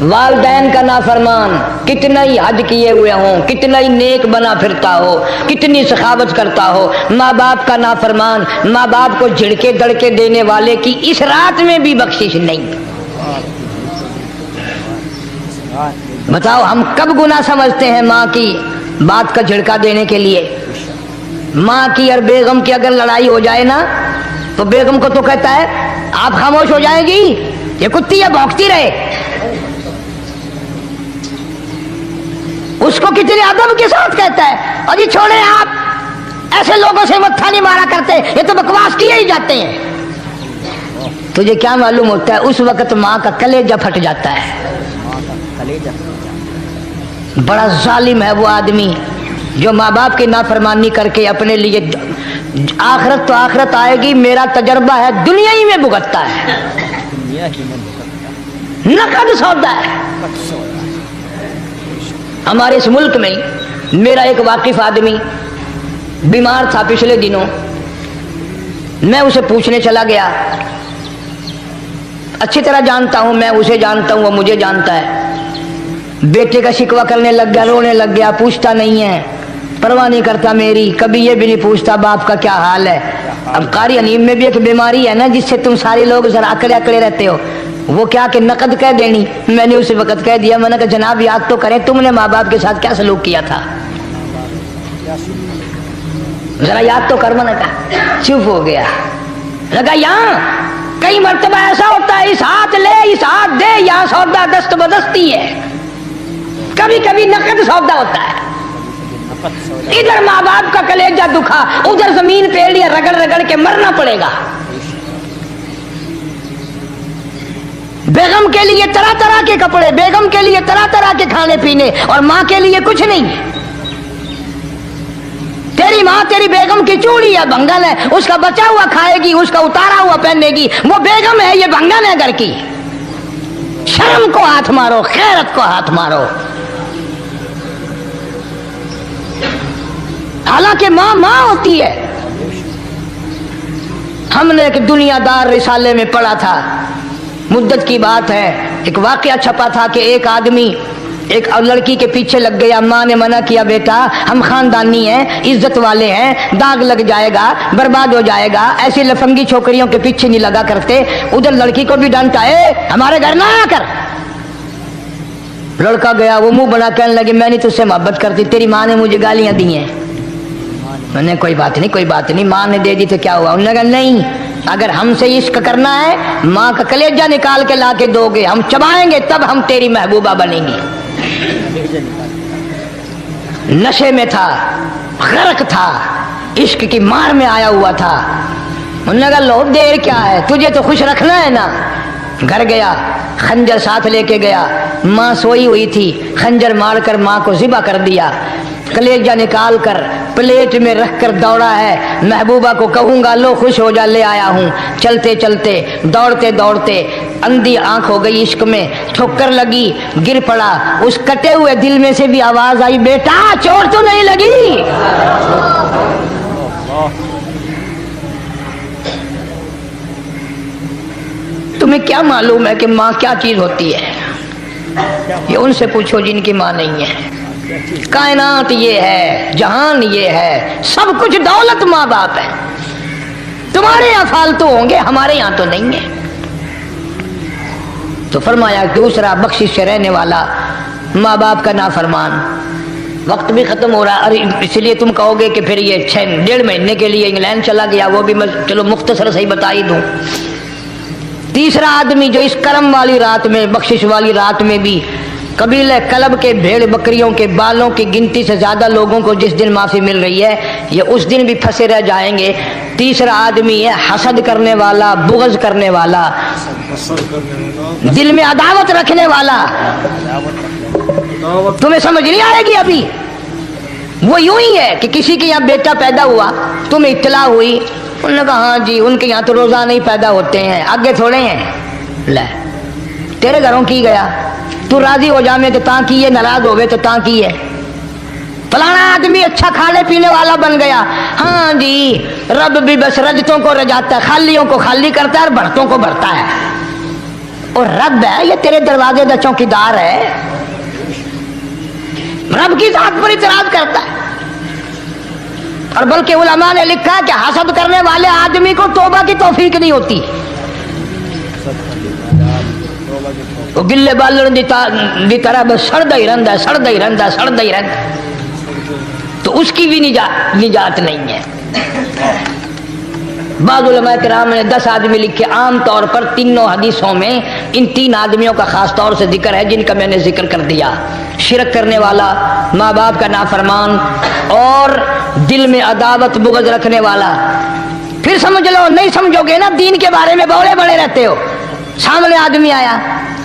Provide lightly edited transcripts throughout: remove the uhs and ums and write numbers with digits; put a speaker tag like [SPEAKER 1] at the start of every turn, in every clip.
[SPEAKER 1] والدین کا نافرمان، کتنا ہی حج کیے ہوئے ہوں، کتنا ہی نیک بنا پھرتا ہو، کتنی سخاوت کرتا ہو، ماں باپ کا نافرمان، ماں باپ کو جھڑکے دڑکے دینے والے کی اس رات میں بھی بخشش نہیں۔ بتاؤ ہم کب گناہ سمجھتے ہیں ماں کی بات کا جھڑکا دینے کے لیے؟ ماں کی اور بیگم کی اگر لڑائی ہو جائے نا تو بیگم کو تو کہتا ہے آپ خاموش ہو جائیں گی، یہ کتی ہے بھونکتی رہے۔ اس کو کتنے ادب کے ساتھ کہتا ہے اور یہ چھوڑے آپ ایسے لوگوں سے متھا نہیں مارا کرتے، یہ تو بکواس کیے ہی جاتے ہیں۔ تجھے کیا معلوم ہوتا ہے اس وقت ماں کا کلیجہ پھٹ جاتا ہے۔ بڑا ظالم ہے وہ آدمی جو ماں باپ کی نافرمانی کر کے اپنے لیے آخرت تو آخرت آئے گی، میرا تجربہ ہے دنیا ہی میں بھگتتا ہے، نقد سودا ہے۔ ہمارے اس ملک میں میرا ایک واقف آدمی بیمار تھا پچھلے دنوں، میں اسے پوچھنے چلا گیا، اچھی طرح جانتا ہوں، میں اسے جانتا ہوں، وہ مجھے جانتا ہے۔ بیٹے کا شکوہ کرنے لگ گیا، رونے لگ گیا، پوچھتا نہیں ہے، پرواہ نہیں کرتا میری، کبھی یہ بھی نہیں پوچھتا باپ کا کیا حال ہے۔ اب قاری انیم میں بھی ایک بیماری ہے نا جس سے تم سارے لوگ ذرا اکڑے اکڑے رہتے ہو، وہ کیا کہ نقد کہہ دینی۔ میں نے اسی وقت کہہ دیا، میں نے کہا جناب یاد تو کریں تم نے ماں باپ کے ساتھ کیا سلوک کیا تھا، ذرا یاد تو کر۔ میں نے کہا چپ ہو گیا، لگا یہاں کئی مرتبہ ایسا ہوتا ہے اس ہاتھ لے اس ہاتھ دے، یہاں سودا دست بدستی ہے، کبھی کبھی نقد سودا ہوتا ہے۔ ادھر ماں باپ کا کلیجہ دکھا، ادھر زمین پہ لیا رگڑ رگڑ کے مرنا پڑے گا۔ بیگم کے لیے طرح طرح کے کپڑے، بیگم کے لیے طرح طرح کے کھانے پینے، اور ماں کے لیے کچھ نہیں۔ تیری ماں تیری بیگم کی چوڑی ہے، بھنگن ہے، اس کا بچا ہوا کھائے گی، اس کا اتارا ہوا پہنے گی، وہ بیگم ہے، یہ بھنگن ہے گھر کی۔ شرم کو ہاتھ مارو، خیرت کو ہاتھ مارو۔ حالانکہ ماں ماں ہوتی ہے۔ ہم نے ایک دنیا دار رسالے میں پڑھا تھا، مدت کی بات ہے، ایک واقعہ چھپا تھا کہ ایک آدمی ایک لڑکی کے پیچھے لگ گیا، ماں نے منع کیا بیٹا ہم خاندانی ہیں، عزت والے ہیں، داغ لگ جائے گا، برباد ہو جائے گا، ایسی لفنگی چھوکریوں کے پیچھے نہیں لگا کرتے۔ ادھر لڑکی کو بھی ڈانٹا، ہمارے گھر نہ آیا کر۔ لڑکا گیا، وہ منہ بنا کہنے لگے میں نہیں تجھ سے محبت کرتی، تیری ماں نے مجھے گالیاں دی ہیں۔ میں نے کوئی بات نہیں کوئی بات نہیں، ماں نے دے دی تو کیا ہوا؟ انہوں نے کہا نہیں، اگر ہم سے عشق کرنا ہے ماں کا کلیجہ نکال کے لا کے دو گے، ہم چبائیں گے تب ہم تیری محبوبہ بنیں گی۔ نشے میں تھا، غرق تھا، عشق کی مار میں آیا ہوا تھا۔ انہوں نے کہا لو دیر کیا ہے، تجھے تو خوش رکھنا ہے نا۔ گھر گیا، خنجر ساتھ لے کے گیا، ماں سوئی ہوئی تھی، خنجر مار کر ماں کو ذبح کر دیا، کلیجہ نکال کر پلیٹ میں رکھ کر دوڑا ہے، محبوبہ کو کہوں گا لو خوش ہو جا، لے آیا ہوں۔ چلتے چلتے دوڑتے دوڑتے اندھی آنکھ ہو گئی عشق میں، ٹھوکر لگی، گر پڑا، اس کٹے ہوئے دل میں سے بھی آواز آئی بیٹا چوٹ تو نہیں لگی؟ تمہیں کیا معلوم ہے کہ ماں کیا چیز ہوتی ہے؟ یہ ان سے پوچھو جن کی ماں نہیں ہے۔ کائنات یہ ہے، جہان یہ ہے، سب کچھ دولت ماں باپ ہے۔ تمہارے یہاں فالتو ہوں گے، ہمارے یہاں تو نہیں ہے۔ تو فرمایا دوسرا بخشش سے رہنے والا ماں باپ کا نافرمان۔ وقت بھی ختم ہو رہا ہے، اور اس لیے تم کہو گے کہ پھر یہ 1.5 مہینے کے لیے انگلینڈ چلا گیا، وہ بھی میں چلو مختصر صحیح بتا ہی دوں۔ تیسرا آدمی جو اس کرم والی رات میں، بخشش والی رات میں بھی قبیلہ کلب کے بھیڑ بکریوں کے بالوں کی گنتی سے زیادہ لوگوں کو جس دن معافی مل رہی ہے، یہ اس دن بھی پھنسے رہ جائیں گے۔ تیسرا آدمی ہے حسد کرنے والا، بغض کرنے والا، دل میں عداوت رکھنے والا۔ تمہیں سمجھ نہیں آئے گی ابھی؟ وہ یوں ہی ہے کہ کسی کے یہاں بیٹا پیدا ہوا، تمہیں اطلاع ہوئی، انہوں نے کہا ہاں جی ان کے یہاں تو روزانہ ہی پیدا ہوتے ہیں، آگے تھوڑے ہیں، لے تیرے گھروں کی گیا، تو راضی ہو جا میں تو تاں کی ہے، ناراض ہو گئے تو تاں کی ہے۔ فلانا آدمی اچھا کھانے پینے والا بن گیا، ہاں جی رب بھی بس رجتوں کو رجاتا ہے، خالیوں کو خالی کرتا ہے اور بھرتوں کو بھرتا ہے۔ اور رب ہے یہ تیرے دروازے کا چوکیدار ہے، رب کی ذات پر اعتراض کرتا ہے۔ اور بلکہ علماء نے لکھا کہ حسد کرنے والے آدمی کو توبہ کی توفیق نہیں ہوتی، وہ گلے بالن دی طرح بس سڑدا ہی رہندا تو اس کی بھی نجات نہیں ہے۔ بعض علماء کرام نے 10 آدمی لکھے، عام طور پر تینوں حدیثوں میں ان 3 آدمیوں کا خاص طور سے ذکر ہے جن کا میں نے ذکر کر دیا، شرک کرنے والا، ماں باپ کا نافرمان، اور دل میں عداوت بغض رکھنے والا۔ پھر سمجھ لو، نہیں سمجھو گے نا دین کے بارے میں بولے بڑے رہتے ہو۔ سامنے آدمی آیا،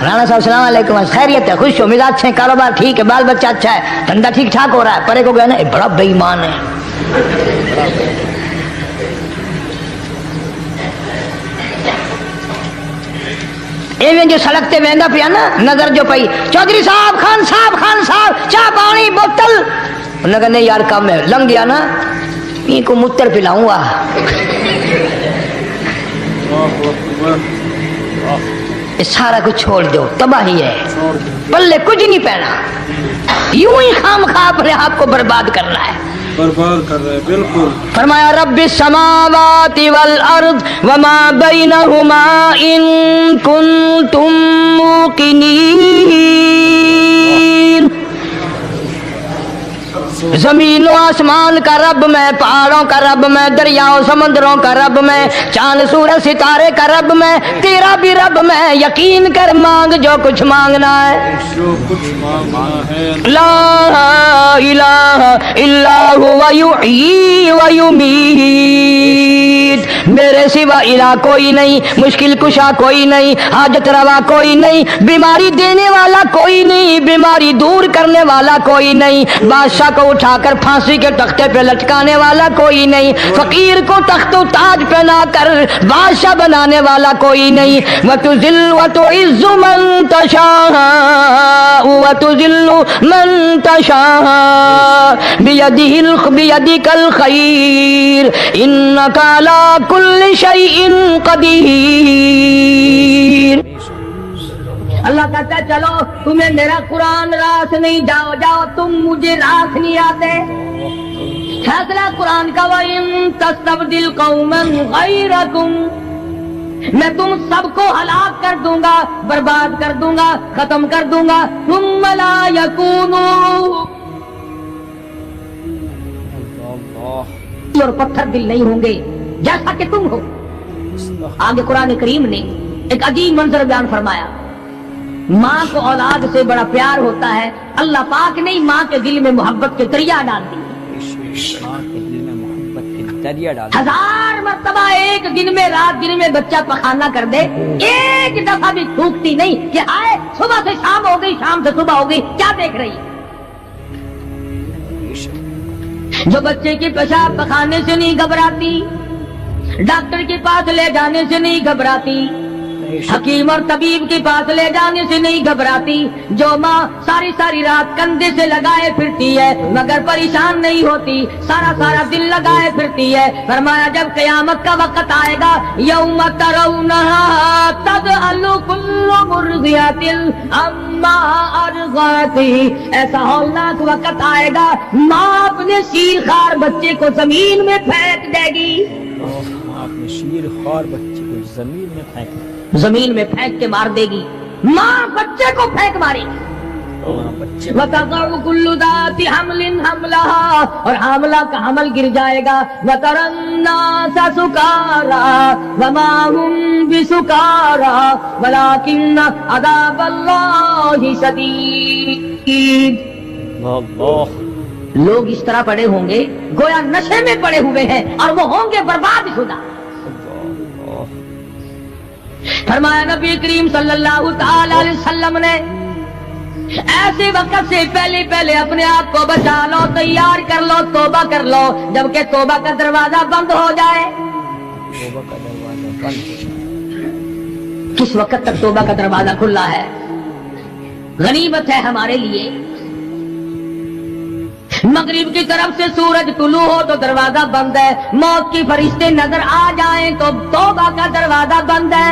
[SPEAKER 1] رانا صاحب السلام علیکم، خیریت ہے، خوش ہو، مزاج اچھے، کاروبار ٹھیک ہے، بال بچہ اچھا ہے، دھندا ٹھیک ٹھاک ہو رہا ہے، پرے کو گئے نا بڑا بے ایمان ہے۔ ایویں جو سڑک تے ویندا پیا نا، نظر جو پئی، چودھری صاحب، خان صاحب چاہ پانی بوتل، انہوں نے کہا نہیں یار کم ہے، لنگ گیا نا ان کو متر پلاؤں گا۔ یہ سارا کچھ چھوڑ دو، تباہی ہے، پلے کچھ نہیں پہنا، یوں ہی خام خواہ اپنے آپ کو برباد کرنا ہے،
[SPEAKER 2] برباد کر رہے ہیں بالکل۔
[SPEAKER 1] فرمایا رب السماوات والارض وما بینہما ان کنتم موقنین، زمین و آسمان کا رب میں، پہاڑوں کا رب میں، دریاؤں سمندروں کا رب میں، چاند سورج ستارے کا رب میں، تیرا بھی رب میں، یقین کر مانگ جو کچھ مانگنا ہے،
[SPEAKER 2] جو کچھ مانگنا ہے،
[SPEAKER 1] لا الہ الا ہوا یحیی و یمیت، میرے سوا الہ کوئی نہیں، مشکل کشا کوئی نہیں، حاجت روا کوئی نہیں، بیماری دینے والا کوئی نہیں، بیماری دور کرنے والا کوئی نہیں، بادشاہ کو اٹھا کر پھانسی کے تختے پہ لٹکانے والا کوئی نہیں، فقیر کو تخت و تاج پہنا کر بادشاہ بنانے والا کوئی نہیں، وَتُذِلُّ وَتُعِزُّ مَن تَشَاءُ وَتُذِلُّ مَن تَشَاءُ بِيَدِكَ الْخَيْرُ إِنَّكَ عَلَى كُلِّ شَيْءٍ قَدِيرٌ۔ اللہ کہتا ہے چلو تمہیں میرا قرآن راس نہیں، جاؤ تم مجھے راس نہیں آتے، فیصلہ قرآن کا وَإِن تَسْتَبْدِلْ قَوْمًا غَيْرَكُمْ، میں تم سب کو ہلاک کر دوں گا، برباد کر دوں گا، ختم کر دوں گا، ثُمَّ لَا يَكُونُوا، اور پتھر دل نہیں ہوں گے جیسا کہ تم ہو۔ آگے قرآن کریم نے ایک عجیب منظر بیان فرمایا، ماں کو اولاد سے بڑا پیار ہوتا ہے، اللہ پاک نے ماں کے دل میں محبت کے دریا ڈال دی،
[SPEAKER 3] ماں کے دل میں محبت کے دریا ڈال،
[SPEAKER 1] 1000 مرتبہ ایک دن میں، رات دن میں بچہ پخانہ کر دے، ایک دفعہ بھی تھوکتی نہیں کہ آئے صبح سے شام ہو گئی، شام سے صبح ہو گئی، کیا دیکھ رہی ہے؟ جو بچے کی پیشاب پخانے سے نہیں گھبراتی، ڈاکٹر کے پاس لے جانے سے نہیں گھبراتی، حکیم اور طبیب کے پاس لے جانے سے نہیں گھبراتی، جو ماں ساری ساری رات کندھے سے لگائے پھرتی ہے مگر پریشان نہیں ہوتی، سارا دل لگائے پھرتی ہے، فرمایا جب قیامت کا وقت آئے گا، یوم ترونہا تذہل کل مرضعۃ عما ارضعت، ایسا ہولناک وقت آئے گا ماں اپنے شیر خوار بچے کو زمین میں پھینک دے گی،
[SPEAKER 3] اپنے شیر خوار بچے کو زمین میں پھینک دے،
[SPEAKER 1] زمین میں پھینک کے مار دے گی، ماں بچے کو پھینک مارے گی، وَتَضَعُ كُلُّ ذَاتِ حَمْلٍ حَمْلَهَا، اور حاملہ کا حمل گر جائے گا، وَتَرَى النَّاسَ سُكَارَى وَمَا هُمْ بِسُكَارَى وَلَكِنَّ عَذَابَ اللَّهِ شَدِيدٌ۔ لوگ اس طرح پڑے ہوں گے گویا نشے میں پڑے ہوئے ہیں، اور وہ ہوں گے برباد شدہ۔ فرمایا نبی کریم صلی اللہ تعالی علیہ وسلم نے ایسے وقت سے پہلے اپنے آپ کو بچا لو، تیار کر لو، توبہ کر لو، جبکہ توبہ کا دروازہ بند ہو جائے۔
[SPEAKER 3] توبہ کا دروازہ بند،
[SPEAKER 1] کس وقت تک توبہ کا دروازہ کھلا ہے؟ غنیمت ہے ہمارے لیے، مغرب کی طرف سے سورج طلوع ہو تو دروازہ بند ہے، موت کے فرشتے نظر آ جائیں تو توبہ کا دروازہ بند ہے،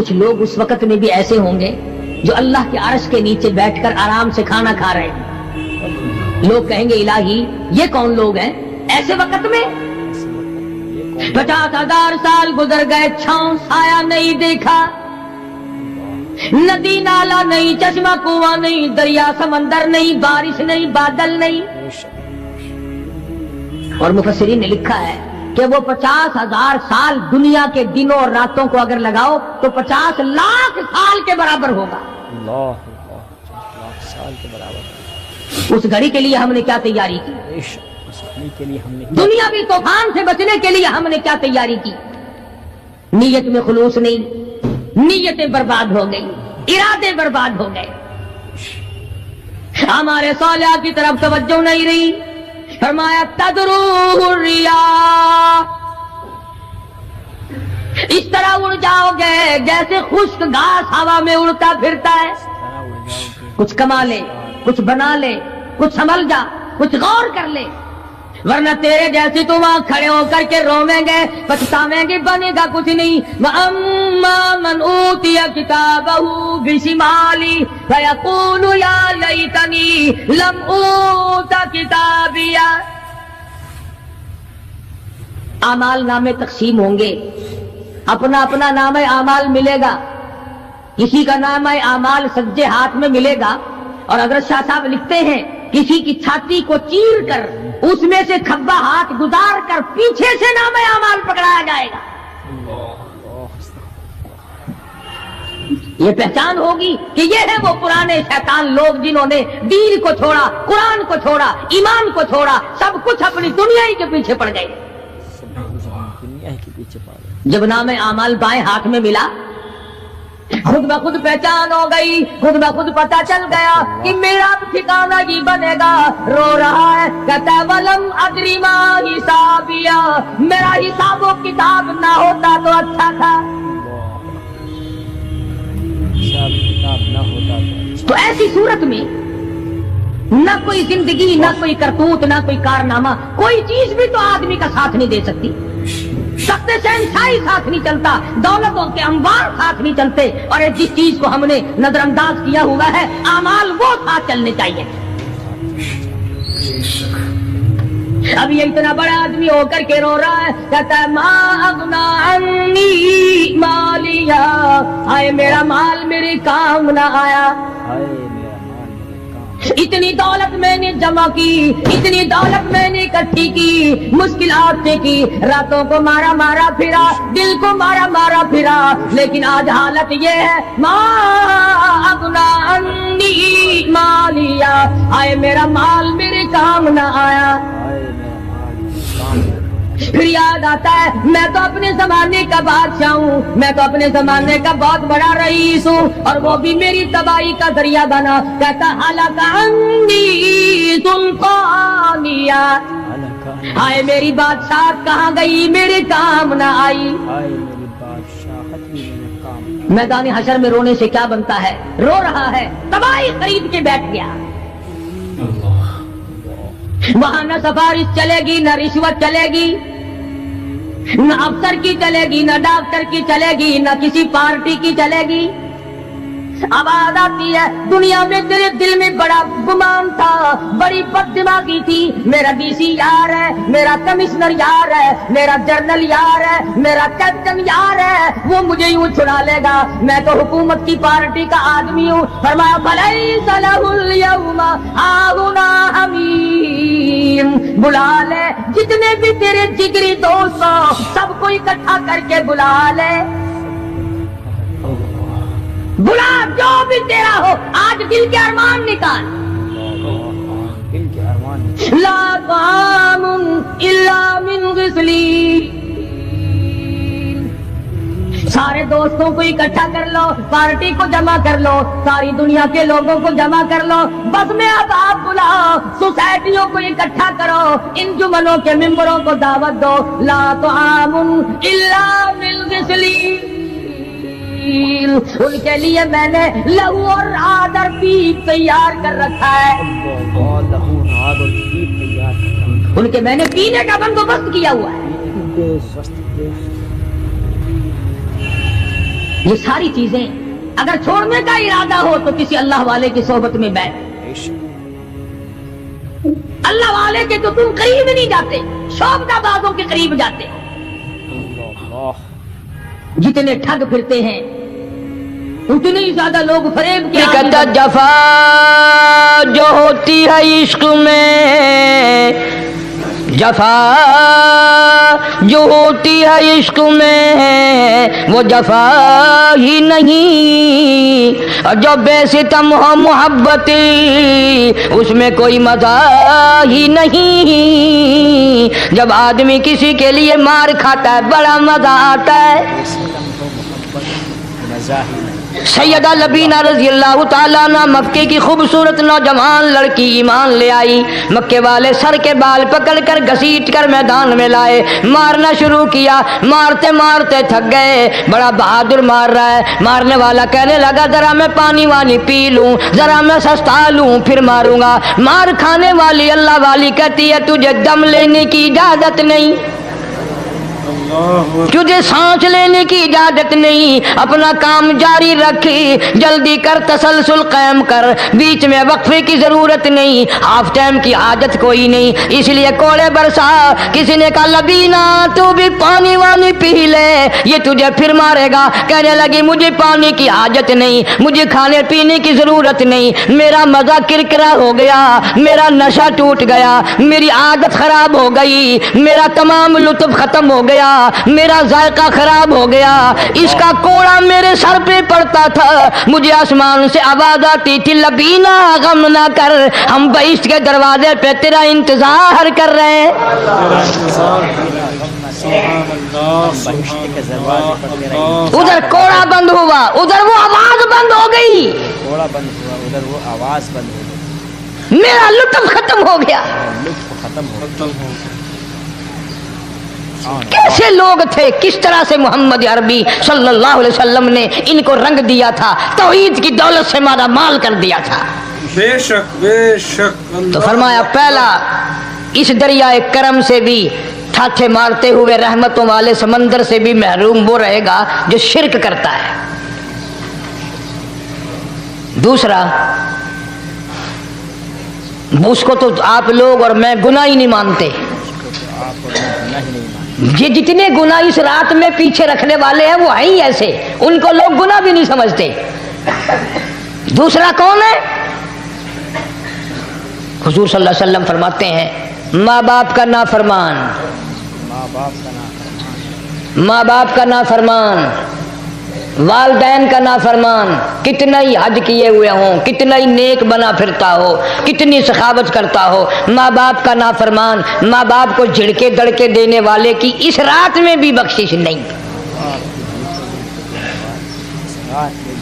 [SPEAKER 1] کچھ لوگ اس وقت میں بھی ایسے ہوں گے جو اللہ کے عرش کے نیچے بیٹھ کر آرام سے کھانا کھا رہے ہیں. لوگ کہیں گے الہی یہ کون لوگ ہیں ایسے وقت میں؟ 50,000 سال گزر گئے، چھاؤں سایہ نہیں دیکھا، ندی نالا نہیں، چشمہ کنواں نہیں، دریا سمندر نہیں، بارش نہیں، بادل نہیں. اور مفسرین نے لکھا ہے کہ وہ 50,000 سال دنیا کے دنوں اور راتوں کو اگر لگاؤ تو 50 لاکھ سال کے برابر ہوگا.
[SPEAKER 3] اللہ 50 لاکھ سال کے برابر.
[SPEAKER 1] اس گھڑی کے لیے ہم نے کیا تیاری کی؟
[SPEAKER 3] اس گھڑی کے لیے ہم نے
[SPEAKER 1] دنیاوی طوفان سے بچنے کے لیے ہم نے کیا تیاری کی؟ نیت میں خلوص نہیں، نیتیں برباد ہو گئی، ارادے برباد ہو گئے، ہمارے صالحات کی طرف توجہ نہیں رہی. فرمایا تدروح الرياح، اس طرح اڑ جاؤ گے جیسے خشک گھاس ہوا میں اڑتا پھرتا ہے. کچھ کما لے، کچھ بنا لے، کچھ سنبھل جا، کچھ غور کر لے، ورنہ تیرے جیسے تو وہاں کھڑے ہو کر کے رویں گے، پچھتاویں گے، بنے گا کچھ نہیں. وَأَمَّا مَنْ أُوتِيَ كِتَابَهُ بِشِمَالِهِ فَيَقُولُ يَا لَيْتَنِي لَمْ أُوتَ كِتَابِيَهْ. اعمال نامے تقسیم ہوں گے، اپنا اپنا نامہ اعمال ملے گا. کسی کا نامہ اعمال سجے ہاتھ میں ملے گا، اور حضرت شاہ صاحب لکھتے ہیں کسی کی چھاتی کو چیر کر اس میں سے کھبا ہاتھ گزار کر پیچھے سے نامہ اعمال پکڑایا جائے گا. یہ پہچان ہوگی کہ یہ ہے وہ پرانے شیطان لوگ جنہوں نے دین کو چھوڑا، قرآن کو چھوڑا، ایمان کو چھوڑا، سب کچھ اپنی دنیا ہی کے پیچھے پڑ گئے.
[SPEAKER 3] دنیا کے پیچھے پڑ گئے.
[SPEAKER 1] جب نام اعمال بائیں ہاتھ میں ملا، خود بخود پہچان ہو گئی، خود بخود پتہ چل گیا کہ میرا ٹھکانہ یہ بنے گا. رو رہا ہے کہتا ہے وَلَمْ أَدْرِ مَا حِسَابِيَهْ، میرا حساب و کتاب نہ ہوتا تو اچھا تھا.
[SPEAKER 3] حساب کتاب نہ ہوتا
[SPEAKER 1] تو ایسی صورت میں نہ کوئی زندگی، نہ کوئی کرتوت، نہ کوئی کارنامہ، کوئی چیز بھی تو آدمی کا ساتھ نہیں دے سکتی. سخت شہنشاہی ساتھ نہیں چلتا، دولتوں کے انبار ساتھ نہیں چلتے، اور جس چیز کو ہم نے نظر انداز کیا ہوا ہے اعمال وہ ساتھ چلنے چاہیے. اب یہ اتنا بڑا آدمی ہو کر کے رو رہا ہے، کہتا ہے ما اغنا عنی مالیا، آئے میرا مال میرے کام نہ آیا. اتنی دولت میں نے جمع کی، اتنی دولت میں نے اکٹھی کی، مشکلات سے کی، راتوں کو مارا مارا پھرا، دل کو مارا مارا پھرا، لیکن آج حالت یہ ہے ما اغنا عنی مالیا، آئے میرا مال میرے کام نہ آیا. پھر یاد آتا ہے میں تو اپنے زمانے کا بادشاہ ہوں، میں تو اپنے زمانے کا بہت بڑا رئیس ہوں، اور وہ بھی میری تباہی کا ذریعہ بنا. کہتا ہلاک عنی سلطانیہ، ہائے میری بادشاہت کہاں گئی، میرے کام نہ آئی. میدان حشر میں رونے سے کیا بنتا ہے؟ رو رہا ہے، تباہی خرید کے بیٹھ گیا. وہاں نہ سفارش چلے گی، نہ رشوت چلے گی، نہ افسر کی چلے گی، نہ ڈاکٹر کی چلے گی، نہ کسی پارٹی کی چلے گی. آواز آتی ہے دنیا میں تیرے دل میں بڑا گمان تھا، بڑی بد دماغی تھی، میرا ڈی سی یار ہے، میرا کمشنر یار ہے، میرا جنرل یار ہے، میرا کیپٹن یار ہے، وہ مجھے یوں چھڑا لے گا، میں تو حکومت کی پارٹی کا آدمی ہوں. فرمایا فلیس لہ اليوم ہاہنا حمیم، بلا لے جتنے بھی تیرے جگری دوست ہو سب کو اکٹھا کر کے بلا لے، بلا جو بھی تیرا ہو، آج دل کے ارمان نکال.
[SPEAKER 3] دل کے ارمان
[SPEAKER 1] لا طعام الا من غسلین، سارے دوستوں کو اکٹھا کر لو، پارٹی کو جمع کر لو، ساری دنیا کے لوگوں کو جمع کر لو، بس میں اب آپ بلاؤ، سوسائٹیوں کو اکٹھا کرو، انجمنوں کے ممبروں کو دعوت دو. لا طعام الا من غسلین، ان کے لیے میں نے لہو اور آدر پیپ تیار کر رکھا ہے، ان کے میں نے پینے کا بندوبست کیا ہوا ہے. یہ ساری چیزیں اگر چھوڑنے کا ارادہ ہو تو کسی اللہ والے کی صحبت میں بیٹھ. اللہ والے کے تو تم قریب نہیں جاتے, شوبدہ بازوں کے قریب جاتے. جتنے ٹھگ پھرتے ہیں اتنے ہی زیادہ لوگ فریب کے
[SPEAKER 4] کہتا جفا جو ہوتی ہے عشق میں, جفا جو ہوتی ہے عشق میں وہ جفا ہی نہیں, اور جو بے ستم ہو محبت اس میں کوئی مزہ ہی نہیں. جب آدمی کسی کے لیے مار کھاتا ہے بڑا مزہ آتا ہے. سیدہ لبینہ رضی اللہ تعالیٰ عنہ مکے کی خوبصورت نوجوان لڑکی ایمان لے آئی. مکے والے سر کے بال پکڑ کر گھسیٹ کر میدان میں لائے, مارنا شروع کیا. مارتے مارتے تھک گئے, بڑا بہادر مار رہا ہے. مارنے والا کہنے لگا ذرا میں پانی وانی پی لوں, ذرا میں سستا لوں پھر ماروں گا. مار کھانے والی اللہ والی کہتی ہے تجھے دم لینے کی اجازت نہیں, تجھے سانس لینے کی اجازت نہیں. اپنا کام جاری رکھ, جلدی کر, تسلسل قائم کر, بیچ میں وقفے کی ضرورت نہیں, ہاف ٹائم کی حاجت کوئی نہیں. اس لیے کوڑے برسا. کسی نے کہا لبینہ تو بھی پانی وانی پی لے, یہ تجھے پھر مارے گا. کہنے لگی مجھے پانی کی حاجت نہیں, مجھے کھانے پینے کی ضرورت نہیں, میرا مزہ کرکرا ہو گیا, میرا نشہ ٹوٹ گیا, میری عادت خراب ہو گئی, میرا تمام لطف ختم ہو گیا, میرا ذائقہ خراب ہو گیا. اس کا کوڑا میرے سر پہ پڑتا تھا, مجھے آسمان سے آواز آتی تھی لبینہ غم نہ کر, ہم بہشت کے دروازے پہ تیرا انتظار کر رہے ہیں. ادھر کوڑا بند ہوا, ادھر وہ آواز بند ہو گئی,
[SPEAKER 3] کوڑا بند ہوا, ادھر وہ آواز بند ہو گئی,
[SPEAKER 1] میرا لطف ختم ہو گیا.
[SPEAKER 3] لطف ختم ہو گیا.
[SPEAKER 1] کیسے لوگ تھے, کس طرح سے محمد عربی صلی اللہ علیہ وسلم نے ان کو رنگ دیا تھا, توحید کی دولت سے مالا مال کر دیا تھا.
[SPEAKER 2] بے شک بے شک.
[SPEAKER 1] تو فرمایا پہلا اس دریائے کرم سے بھی ٹھاٹھے مارتے ہوئے رحمتوں والے سمندر سے بھی محروم وہ رہے گا جو شرک کرتا ہے. دوسرا اس کو تو آپ لوگ اور میں گناہ ہی نہیں مانتے. یہ جتنے گناہ اس رات میں پیچھے رکھنے والے ہیں وہ ہیں ہی ایسے, ان کو لوگ گناہ بھی نہیں سمجھتے. دوسرا کون ہے؟ حضور صلی اللہ علیہ وسلم فرماتے ہیں ماں باپ کا نافرمان, ماں باپ کا نافرمان, والدین کا نافرمان, کتنا ہی حج کیے ہوئے ہوں, کتنا ہی نیک بنا پھرتا ہو, کتنی سخاوت کرتا ہو, ماں باپ کا نافرمان, ماں باپ کو جھڑکے دڑکے دینے والے کی اس رات میں بھی بخشش نہیں.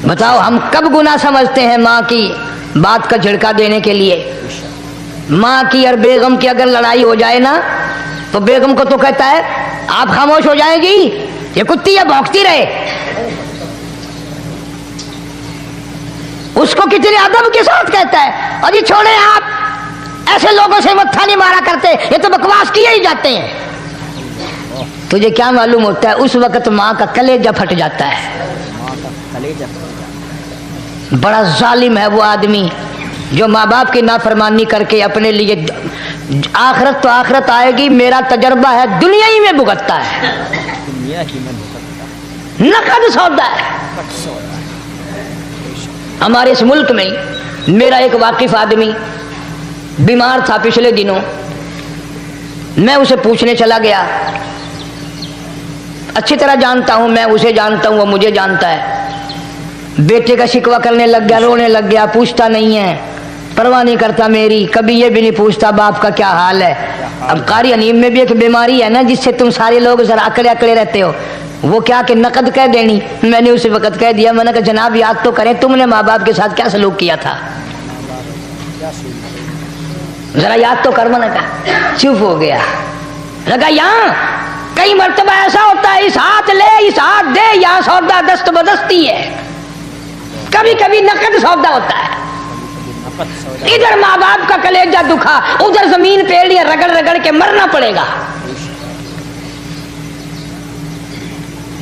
[SPEAKER 1] بتاؤ ہم کب گناہ سمجھتے ہیں ماں کی بات کا جھڑکا دینے کے لیے؟ ماں کی اور بیگم کی اگر لڑائی ہو جائے نا تو بیگم کو تو کہتا ہے آپ خاموش ہو جائیں گی, یہ کتی ہے بھونکتی رہے. اس کو کتنے ادب کے ساتھ کہتا ہے اور یہ چھوڑے آپ ایسے لوگوں سے متھا نہیں مارا کرتے, یہ تو بکواس کیے ہی جاتے ہیں. تجھے کیا معلوم ہوتا ہے اس وقت ماں کا کلیجہ پھٹ جاتا ہے. بڑا ظالم ہے وہ آدمی جو ماں باپ کی نافرمانی کر کے اپنے لیے آخرت تو آخرت آئے گی, میرا تجربہ ہے دنیا ہی میں بھگتتا ہے, نقد سودا ہے. ہمارے اس ملک میں میرا ایک واقف آدمی بیمار تھا پچھلے دنوں, میں اسے پوچھنے چلا گیا. اچھی طرح جانتا ہوں, میں اسے جانتا ہوں, وہ مجھے جانتا ہے. بیٹے کا شکوہ کرنے لگ گیا, رونے لگ گیا, پوچھتا نہیں ہے, پرواہ نہیں کرتا میری, کبھی یہ بھی نہیں پوچھتا باپ کا کیا حال ہے. اب قاری انیم میں بھی ایک بیماری ہے نا جس سے تم سارے لوگ ذرا اکڑے اکڑے رہتے ہو, وہ کیا کہ نقد کہہ دینی. میں نے اسی وقت کہہ دیا, میں نے کہا جناب یاد تو کریں تم نے ماں باپ کے ساتھ کیا سلوک کیا تھا, ذرا یاد تو کر. میں نے کہا چپ ہو گیا. لگا یہاں کئی مرتبہ ایسا ہوتا ہے اس ہاتھ لے اس ہاتھ دے, یہاں سودا دست بدستی ہے, کبھی کبھی نقد سودا ہوتا ہے. ادھر ماں باپ کا کلیجہ دکھا, ادھر زمین پہ لیا رگڑ رگڑ کے مرنا پڑے گا.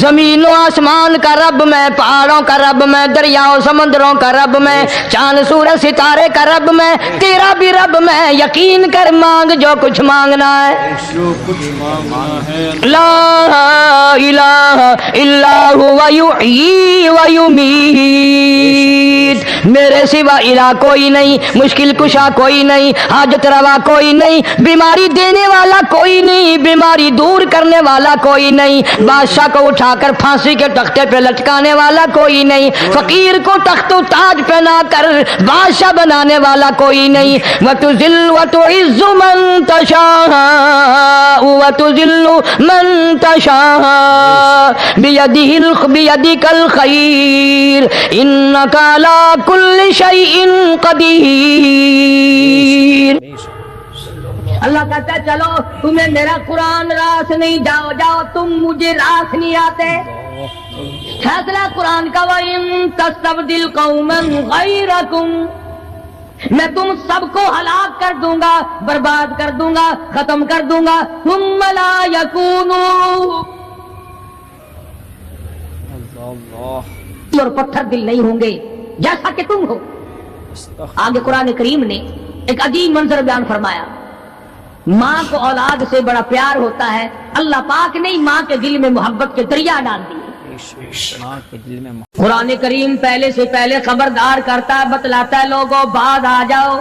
[SPEAKER 1] زمین و آسمان کا رب میں، پہاڑوں کا رب میں، دریاؤں سمندروں کا رب میں، چاند سورج ستارے کا رب میں، تیرا بھی رب میں، یقین کر مانگ جو کچھ مانگنا ہے۔
[SPEAKER 2] جو کچھ مانگنا ہے
[SPEAKER 1] لا الہ الا ہوا یحیی و یمیت، میرے سوا الہ کوئی نہیں، مشکل کشا کوئی نہیں، حاجت روا کوئی نہیں، بیماری دینے والا کوئی نہیں، بیماری دور کرنے والا کوئی نہیں، بادشاہ کو اٹھا کر پھانسی کے تختے پہ لٹکانے والا کوئی نہیں، فقیر کو تخت و تاج پہنا کر بادشاہ بنانے والا کوئی نہیں۔ وَتُذِلُّ وَتُعِزُّ مَن تَشَاءُ وَتُذِلُّ مَن تَشَاءُ بِيَدِكَ الْخَيْرُ إِنَّكَ عَلَى كُلِّ شَيْءٍ قَدِيرٌ۔ اللہ کہتا ہے چلو تمہیں میرا قرآن راس نہیں، جاؤ جاؤ، تم مجھے راس نہیں آتے۔ فیصلہ قرآن کا وَإِن تَسْتَبْدِلْ قَوْمًا غَيْرَكُمْ، میں تم سب کو ہلاک کر دوں گا، برباد کر دوں گا، ختم کر دوں گا، ثُمَّ لَا يَكُونُوا، اور پتھر دل نہیں ہوں گے جیسا کہ تم ہو۔ آگے قرآن کریم نے ایک عجیب منظر بیان فرمایا، ماں کو اولاد سے بڑا پیار ہوتا ہے، اللہ پاک نے ماں کے دل میں محبت کے دریا ڈال دی۔
[SPEAKER 3] ماں کے دل میں
[SPEAKER 1] قرآن کریم پہلے سے پہلے خبردار کرتا ہے، بتلاتا ہے لوگوں بعد آ جاؤ،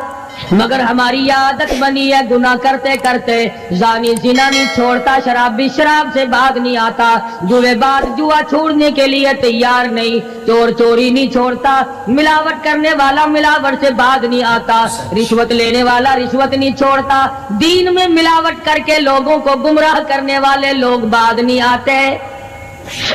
[SPEAKER 1] مگر ہماری عادت بنی ہے گناہ کرتے کرتے، زانی زنا نہیں چھوڑتا، شرابی شراب سے بعد نہیں آتا، جوے بعد جوا چھوڑنے کے لیے تیار نہیں، چور چوری نہیں چھوڑتا، ملاوٹ کرنے والا ملاوٹ سے بعد نہیں آتا، رشوت لینے والا رشوت نہیں چھوڑتا، دین میں ملاوٹ کر کے لوگوں کو گمراہ کرنے والے لوگ بعد نہیں آتے۔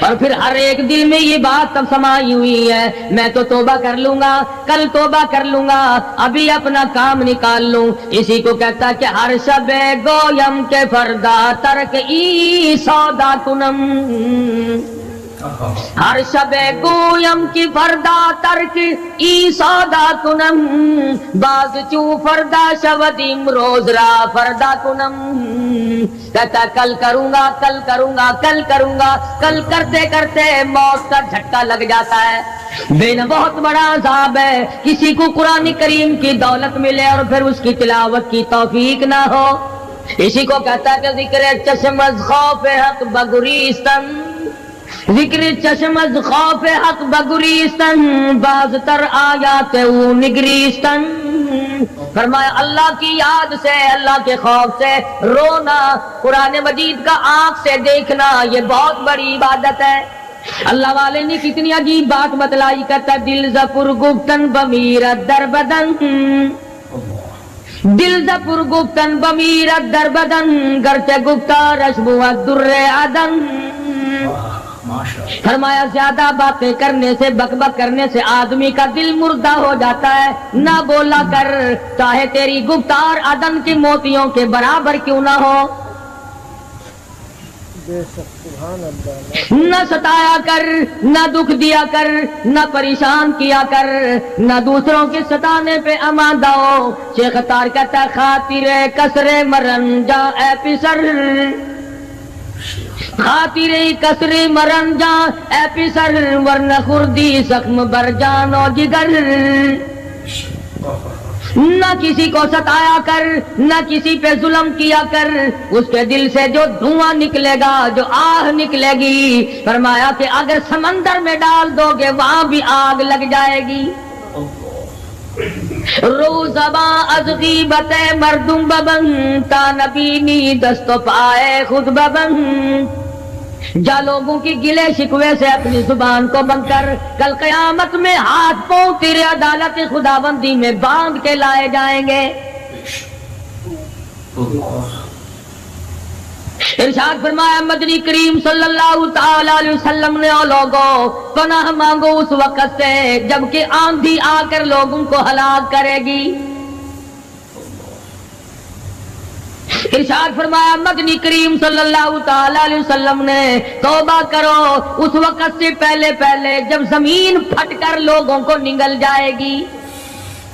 [SPEAKER 1] اور پھر ہر ایک دل میں یہ بات تب سمائی ہوئی ہے، میں تو توبہ کر لوں گا، کل توبہ کر لوں گا، ابھی اپنا کام نکال لوں۔ اسی کو کہتا کہ ہر شب گویم کے فردا ترک ای سودا کنم، ہر شب گویم کی فردا ترک ای سودا کنم، باز چو فردا شودیم روز را فردا کنم، کہتا کل کروں گا کل کروں گا کل کروں گا، کل کرتے کرتے موت کا جھٹکا لگ جاتا ہے۔ بین بہت بڑا عذاب ہے کسی کو قرآن کریم کی دولت ملے اور پھر اس کی تلاوت کی توفیق نہ ہو۔ اسی کو کہتا ہے کہ ذکر چشم از خوف حق بگریستن، ذکر چشم از خوف حق بگریستن، باز تر آیات او نگریستن، فرمایا اللہ کی یاد سے، اللہ کے خوف سے رونا، قرآن مجید کا آنکھ سے دیکھنا، یہ بہت بڑی عبادت ہے۔ اللہ والے نے کتنی عجیب بات بتلائی، کہتا دل زپر گفتن بمیرت در بدن، دل زپر گفتن بمیرت در بدن، گرچہ گفتہ رشبوت در عدن، فرمایا زیادہ باتیں کرنے سے، بک بک کرنے سے آدمی کا دل مردہ ہو جاتا ہے، نہ بولا کر، چاہے تیری گفتار عدن کے موتیوں کے برابر کیوں نہ ہو، نہ ستایا کر، نہ دکھ دیا کر، نہ پریشان کیا کر، نہ دوسروں کے ستانے پہ اماندہ ہو۔ شیخ تار کہتا خاطر کسر مرن جا اے پسر، خاطر کسر مرن جا اے پسر، ورنہ خردی زخم بر جان و جگر، نہ کسی کو ستایا کر، نہ کسی پہ ظلم کیا کر، اس کے دل سے جو دھواں نکلے گا، جو آہ نکلے گی، فرمایا کہ اگر سمندر میں ڈال دو گے وہاں بھی آگ لگ جائے گی۔ روزباں از غیبت مردم ببن، تا نبینی دست و پائے خود ببن، جا لوگوں کی گلے شکوے سے اپنی زبان کو بند کر، کل قیامت میں ہاتھ پاؤں تیرے عدالت خداوندی میں باندھ کے لائے جائیں گے۔ ارشاد فرمایا مدنی کریم صلی اللہ تعالی علیہ وسلم نے، او لوگوں پناہ مانگو اس وقت سے جبکہ آندھی آ کر لوگوں کو ہلاک کرے گی۔ ارشاد فرمایا مدنی کریم صلی اللہ تعالی علیہ وسلم نے، توبہ کرو اس وقت سے پہلے پہلے جب زمین پھٹ کر لوگوں کو نگل جائے گی۔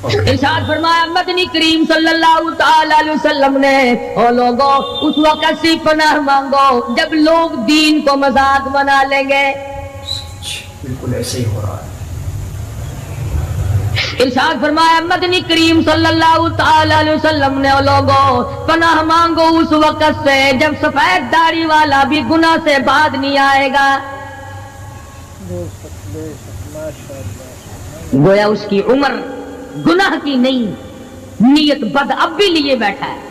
[SPEAKER 1] ارشاد فرمایا مدنی کریم صلی اللہ تعالی علیہ وسلم نے، او لوگوں اس وقت سے پناہ مانگو جب لوگ دین کو مذاق بنا لیں گے۔
[SPEAKER 2] بالکل ایسے ہی ہو رہا ہے۔
[SPEAKER 1] ارشاد فرمایا مدنی کریم صلی اللہ تعالی علیہ وسلم نے، او لوگوں پناہ مانگو اس وقت سے جب سفید داڑھی والا بھی گناہ سے بعد نہیں آئے گا۔ گویا اس کی عمر گناہ کی نہیں، نیت بد اب بھی لیے بیٹھا ہے،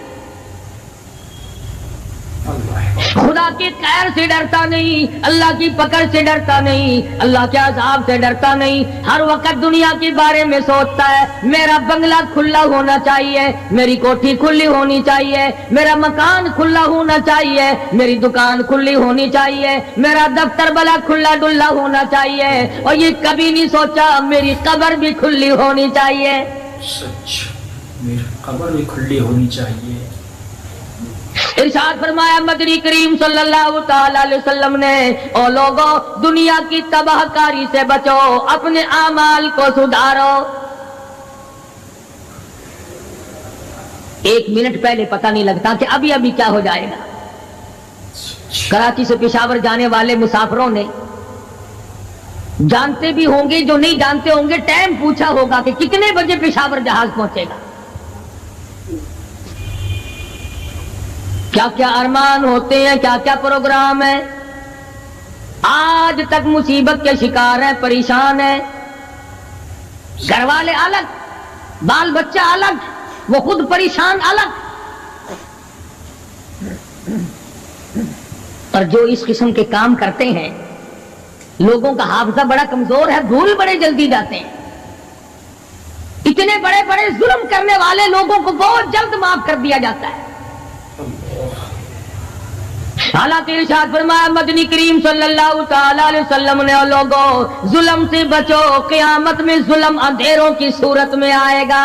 [SPEAKER 1] خدا کی قہر سے ڈرتا نہیں، اللہ کی پکڑ سے ڈرتا نہیں، اللہ کے عذاب سے ڈرتا نہیں، ہر وقت دنیا کے بارے میں سوچتا ہے میرا بنگلہ کھلا ہونا چاہیے، میری کوٹھی کھلی ہونی چاہیے، میرا مکان کھلا ہونا چاہیے، میری دکان کھلی ہونی چاہیے، میرا دفتر بلا کھلا ڈلا ہونا چاہیے، اور یہ کبھی نہیں سوچا میری قبر بھی کھلی ہونی چاہیے۔
[SPEAKER 2] سچ، میری قبر بھی کھلی ہونی چاہیے۔
[SPEAKER 1] ارشاد فرمایا مدنی کریم صلی اللہ تعالی علیہ وسلم نے، او لوگوں دنیا کی تباہ کاری سے بچو، اپنے اعمال کو سدھارو۔ ایک منٹ پہلے پتہ نہیں لگتا کہ ابھی ابھی کیا ہو جائے گا۔ کراچی سے پشاور جانے والے مسافروں نے جانتے بھی ہوں گے، جو نہیں جانتے ہوں گے ٹائم پوچھا ہوگا کہ کتنے بجے پشاور جہاز پہنچے گا۔ کیا کیا ارمان ہوتے ہیں، کیا کیا پروگرام ہے، آج تک مصیبت کے شکار ہیں، پریشان ہیں، گھر والے الگ، بال بچہ الگ، وہ خود پریشان الگ۔ اور جو اس قسم کے کام کرتے ہیں لوگوں کا حافظہ بڑا کمزور ہے، بھول بڑے جلدی جاتے ہیں۔ اتنے بڑے بڑے ظلم کرنے والے لوگوں کو بہت جلد معاف کر دیا جاتا ہے۔ حالانکہ ارشاد فرمایا مدنی کریم صلی اللہ تعالی علیہ وسلم نے، اور لوگوں ظلم سے بچو، قیامت میں ظلم اندھیروں کی صورت میں آئے گا۔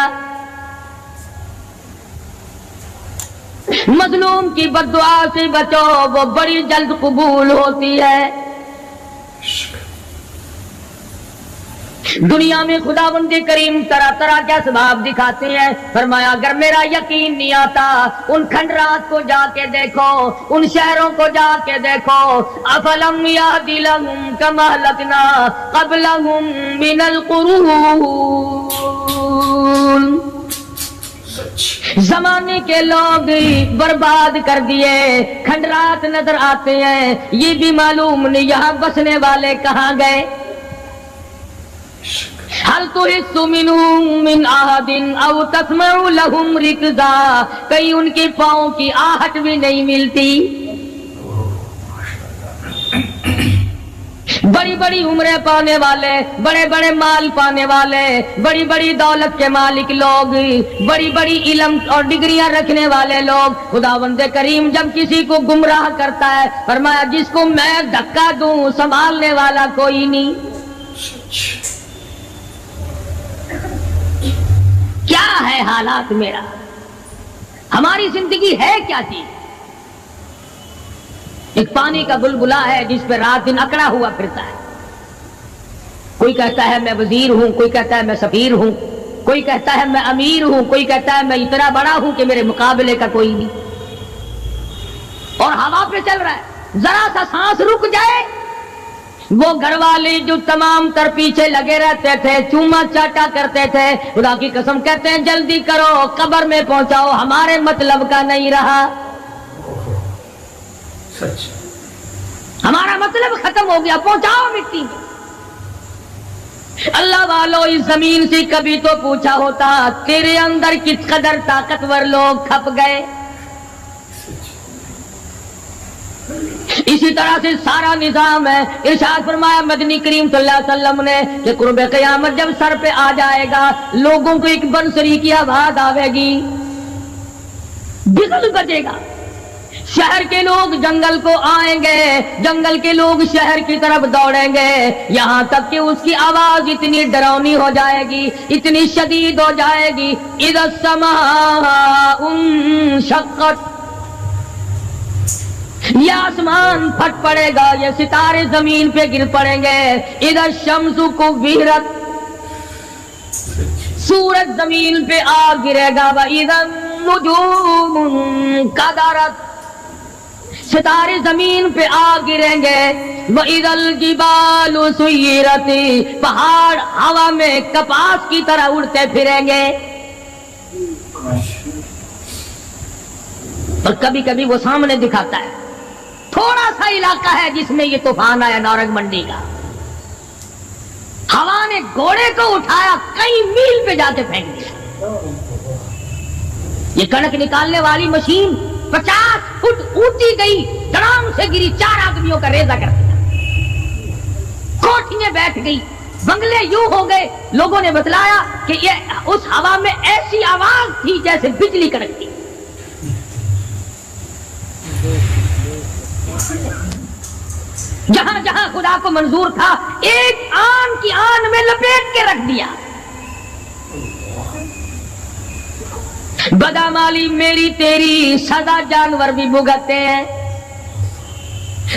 [SPEAKER 1] مظلوم کی بددعا سے بچو، وہ بڑی جلد قبول ہوتی ہے۔ دنیا میں خداوند کریم طرح طرح کے اسباب دکھاتے ہیں، فرمایا اگر میرا یقین نہیں آتا ان کھنڈرات کو جا کے دیکھو، ان شہروں کو جا کے دیکھو۔ افلم یہد لہم کما اہلکنا قبلہم من القرون، زمانے کے لوگ برباد کر دیے، کھنڈرات نظر آتے ہیں، یہ بھی معلوم نہیں یہاں بسنے والے کہاں گئے۔ حل تحس منهم من احد او تسمع لهم رکزا، کہیں ان کے پاؤں کی آہٹ بھی نہیں ملتی۔ بڑی بڑی عمریں پانے والے، بڑے بڑے مال پانے والے، بڑی بڑی دولت کے مالک لوگ، بڑی بڑی علم اور ڈگریاں رکھنے والے لوگ، خداوند کریم جب کسی کو گمراہ کرتا ہے فرمایا جس کو میں دھکا دوں سنبھالنے والا کوئی نہیں۔ کیا ہے حالات میرا، ہماری زندگی ہے کیا چیز؟ ایک پانی کا بلبلا ہے جس پہ رات دن اکڑا ہوا پھرتا ہے۔ کوئی کہتا ہے میں وزیر ہوں، کوئی کہتا ہے میں سفیر ہوں، کوئی کہتا ہے میں امیر ہوں، کوئی کہتا ہے میں اتنا بڑا ہوں کہ میرے مقابلے کا کوئی نہیں، اور ہوا پہ چل رہا ہے۔ ذرا سا سانس رک جائے، وہ گھر والے جو تمام تر پیچھے لگے رہتے تھے، چوما چاٹا کرتے تھے، خدا کی قسم کہتے ہیں جلدی کرو قبر میں پہنچاؤ، ہمارے مطلب کا نہیں رہا،
[SPEAKER 2] سچ،
[SPEAKER 1] ہمارا مطلب ختم ہو گیا، پہنچاؤ مٹی میں۔ اللہ والو اس زمین سے کبھی تو پوچھا ہوتا تیرے اندر کس قدر طاقتور لوگ کھپ گئے۔ اسی طرح سے سارا نظام ہے۔ ارشاد فرمایا مدنی کریم صلی اللہ علیہ وسلم نے کہ قرب قیامت جب سر پہ آ جائے گا لوگوں کو ایک بنسری کی آواز آئے گی، بگل بجے گا، شہر کے لوگ جنگل کو آئیں گے، جنگل کے لوگ شہر کی طرف دوڑیں گے، یہاں تک کہ اس کی آواز اتنی ڈراؤنی ہو جائے گی، اتنی شدید ہو جائے گی، اذا السماء انشقت، یہ آسمان پھٹ پڑے گا، یہ ستارے زمین پہ گر پڑیں گے، اذا الشمس کورت، سورج زمین پہ آ گرے گا، وَإِذَا النُّجُومُ انْكَدَرَتْ، ستارے زمین پہ آ گریں گے، وَإِذَا الْجِبَالُ سُيِّرَتْ، پہاڑ ہوا میں کپاس کی طرح اڑتے پھریں گے۔ اور کبھی کبھی وہ سامنے دکھاتا ہے، تھوڑا سا علاقہ ہے جس میں یہ طوفان آیا نورنگ منڈی کا، ہوا نے گھوڑے کو اٹھایا کئی میل پہ جا کے پھینک دیا۔ یہ کڑک نکالنے والی مشین 50 فٹ اونچی گئی، دڑام سے گری، 4 آدمیوں کا ریزہ کر دیا، کوٹھیاں بیٹھ گئی، بنگلے یوں ہو گئے۔ لوگوں نے بتلایا کہ یہ اس ہوا میں ایسی آواز تھی جیسے بجلی کڑکتی۔ جہاں جہاں خدا کو منظور تھا ایک آن کی آن میں لپیٹ کے رکھ دیا۔ بدامالی میری تیری سزا جانور بھی بھگتتے ہیں،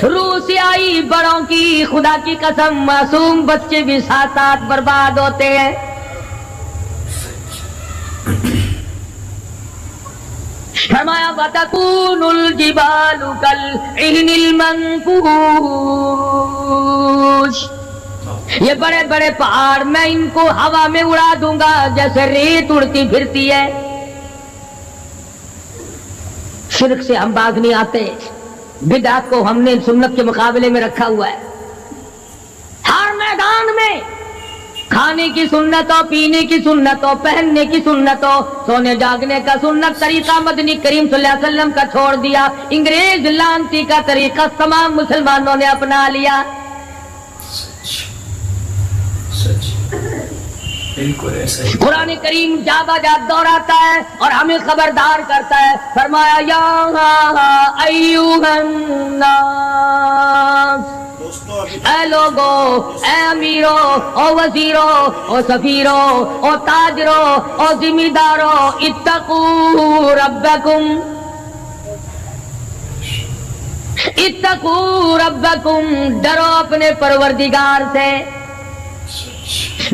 [SPEAKER 1] روح سے آئی بڑوں کی خدا کی قسم، معصوم بچے بھی ساتھ ساتھ برباد ہوتے ہیں۔ فرمایا وَتَكُونُ الْجِبَالُ كَالْعِهْنِ الْمَنْفُوشِ، یہ بڑے بڑے پہاڑ میں ان کو ہوا میں اڑا دوں گا جیسے ریت اڑتی پھرتی ہے۔ شرک سے ہم باز نہیں آتے، بدعت کو ہم نے سنت کے مقابلے میں رکھا ہوا ہے۔ ہر میدان میں کھانے کی سنت ہو، پینے کی سنت ہو، پہننے کی سنت ہو، سونے جاگنے کا سنت طریقہ مدنی کریم صلی اللہ علیہ وسلم کا چھوڑ دیا، انگریز لانتی کا طریقہ تمام مسلمانوں نے اپنا لیا۔
[SPEAKER 2] سچ بالکل ایسا ہی۔
[SPEAKER 1] قرآن کریم جا بجا دہراتا ہے اور ہمیں خبردار کرتا ہے، فرمایا یا ایھا الناس، اے لوگو، اے امیرو، او وزیرو، او سفیرو، او تاجرو، او ذمہ دارو، اتقوا ربکم، اتقوا ربکم، ڈرو اپنے پروردگار سے،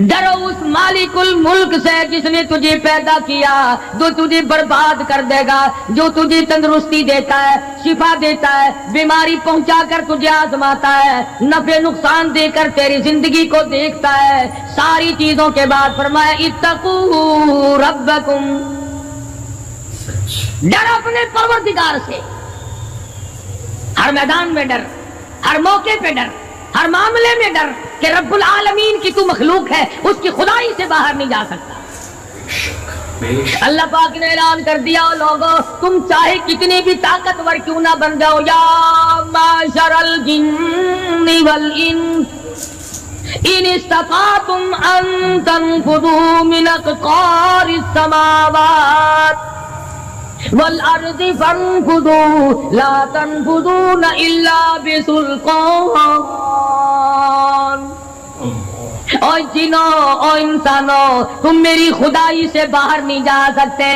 [SPEAKER 1] ڈرو اس مالک الملک سے جس نے تجھے پیدا کیا، جو تجھے برباد کر دے گا، جو تجھے تندرستی دیتا ہے، شفا دیتا ہے، بیماری پہنچا کر تجھے آزماتا ہے، نفع نقصان دے کر تیری زندگی کو دیکھتا ہے۔ ساری چیزوں کے بعد فرمایا اتقوا ربکم، ڈر اپنے پروردگار سے، ہر میدان میں ڈر، ہر موقع پہ ڈر، ہر معاملے میں ڈر کہ رب العالمین کی تو مخلوق ہے، اس کی خدائی سے باہر نہیں جا سکتا۔ اللہ پاک نے اعلان کر دیا، لوگوں تم چاہے کتنے بھی طاقتور کیوں نہ بن جاؤ، یا معشر الجن والانس ان استطعتم ان تنفذوا من اقطار السماوات والارض فانفذوا لا تنفذون الا بسلطان۔ او جنوں، او انسانوں، تم میری خدائی سے باہر نہیں جا سکتے،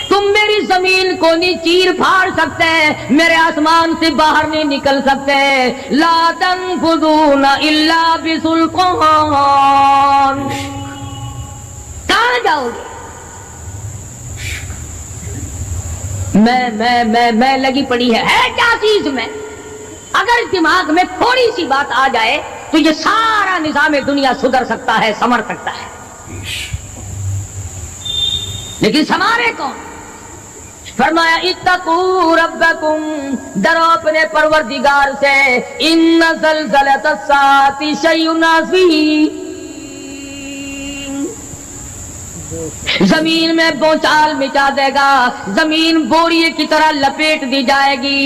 [SPEAKER 1] تم میری زمین کو نہیں چیر پھاڑ سکتے، میرے آسمان سے باہر نہیں نکل سکتے، لا تنفذون الا بسلطان۔ کہاں جاؤ گے؟ میں لگی پڑی ہے کیا چیز میں؟ اگر دماغ میں تھوڑی سی بات آ جائے تو یہ سارا نظام دنیا سدھر سکتا ہے، سنور سکتا ہے، لیکن سنوارے کون؟ فرمایا اتقوا ربکم، ڈرو اپنے پروردگار سے، ان زلزلۃ الساعۃ شیء عظیم، زمین میں بونچال مچا دے گا، زمین بوریے کی طرح لپیٹ دی جائے گی،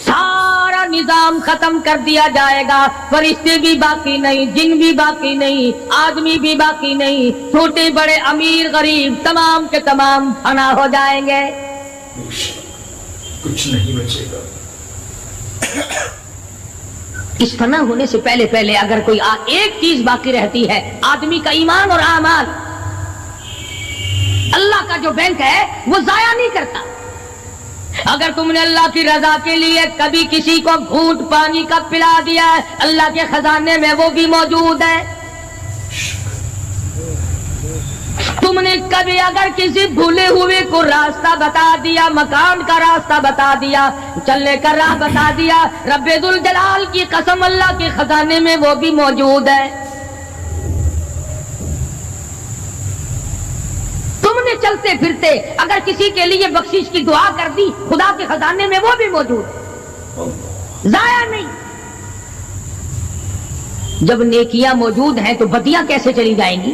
[SPEAKER 1] سارا نظام ختم کر دیا جائے گا، فرشتے بھی باقی نہیں، جن بھی باقی نہیں، آدمی بھی باقی نہیں، چھوٹے بڑے امیر غریب تمام کے تمام فنا ہو جائیں گے،
[SPEAKER 2] کچھ نہیں بچے گا۔
[SPEAKER 1] اس فنا ہونے سے پہلے پہلے اگر کوئی ایک چیز باقی رہتی ہے، آدمی کا ایمان اور اعمال، اللہ کا جو بینک ہے وہ ضائع نہیں کرتا۔ اگر تم نے اللہ کی رضا کے لیے کبھی کسی کو گھونٹ پانی کا پلا دیا ہے، اللہ کے خزانے میں وہ بھی موجود ہے۔ تم نے کبھی اگر کسی بھولے ہوئے کو راستہ بتا دیا، مکان کا راستہ بتا دیا، چلنے کا راہ بتا دیا، رب ذوالجلال کی قسم اللہ کے خزانے میں وہ بھی موجود ہے۔ تم نے چلتے پھرتے اگر کسی کے لیے بخشش کی دعا کر دی، خدا کے خزانے میں وہ بھی موجود ہے، ضائع نہیں۔ جب نیکیاں موجود ہیں تو بدیاں کیسے چلی جائیں گی؟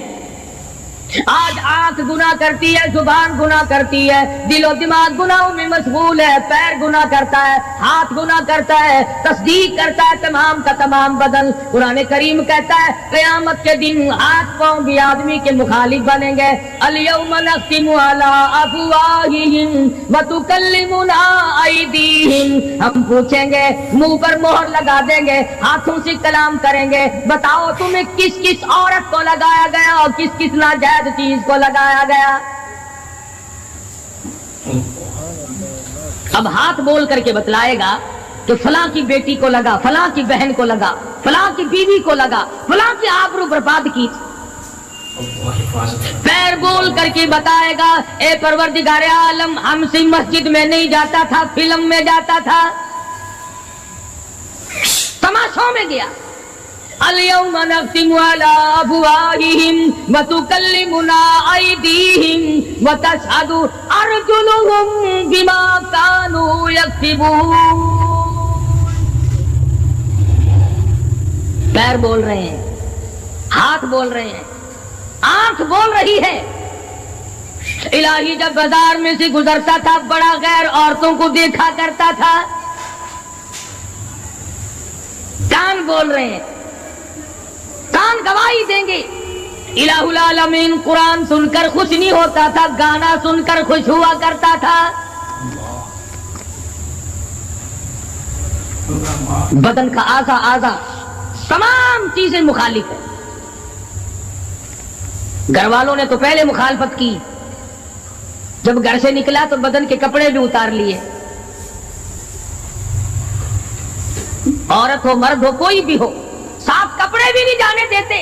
[SPEAKER 1] آج آنکھ گناہ کرتی ہے، زبان گناہ کرتی ہے، دل و دماغ گناہوں میں مشغول ہے، پیر گناہ کرتا ہے، ہاتھ گناہ کرتا ہے، تصدیق کرتا ہے تمام کا تمام بدن۔ قرآن کریم کہتا ہے قیامت کے دن ہاتھ پاؤں بھی آدمی کے مخالف بنیں گے۔ الیوم نختم علی افواہہم وتکلمنا ایدیہم، ہم پوچھیں گے، منہ پر مہر لگا دیں گے، ہاتھوں سے کلام کریں گے، بتاؤ تمہیں کس کس عورت کو لگایا گیا اور کس کس ناجائز چیز کو لگایا گیا۔ اب ہاتھ بول کر کے بتلائے گا کہ فلاں کی بیٹی کو لگا، فلاں کی بہن کو لگا، فلاں کی بیوی کو لگا، فلاں کی آبرو برباد کی۔ پیر بول کر کے بتائے گا اے پروردگار عالم، ہم سے مسجد میں نہیں جاتا تھا، فلم میں جاتا تھا، تماشوں میں گیا۔ اليوم نختم على افواههم وتكلمنا ايديهم وتشهد ارجلهم بما كانوا يكسبون۔ پیر بول رہے ہیں، ہاتھ بول رہے ہیں، آنکھ بول رہی ہے۔ الہی جب بازار میں سے گزرتا تھا بڑا غیر عورتوں کو دیکھا کرتا تھا۔ کان بول رہے ہیں، کان گواہی دیں گے۔ الہ العالمین قرآن سن کر خوش نہیں ہوتا تھا، گانا سن کر خوش ہوا کرتا تھا۔ بدن کا اعضا تمام چیزیں مخالف ہیں۔ گھر والوں نے تو پہلے مخالفت کی، جب گھر سے نکلا تو بدن کے کپڑے بھی اتار لیے، عورت ہو مرد ہو کوئی بھی ہو، صاف کپڑے بھی نہیں جانے دیتے۔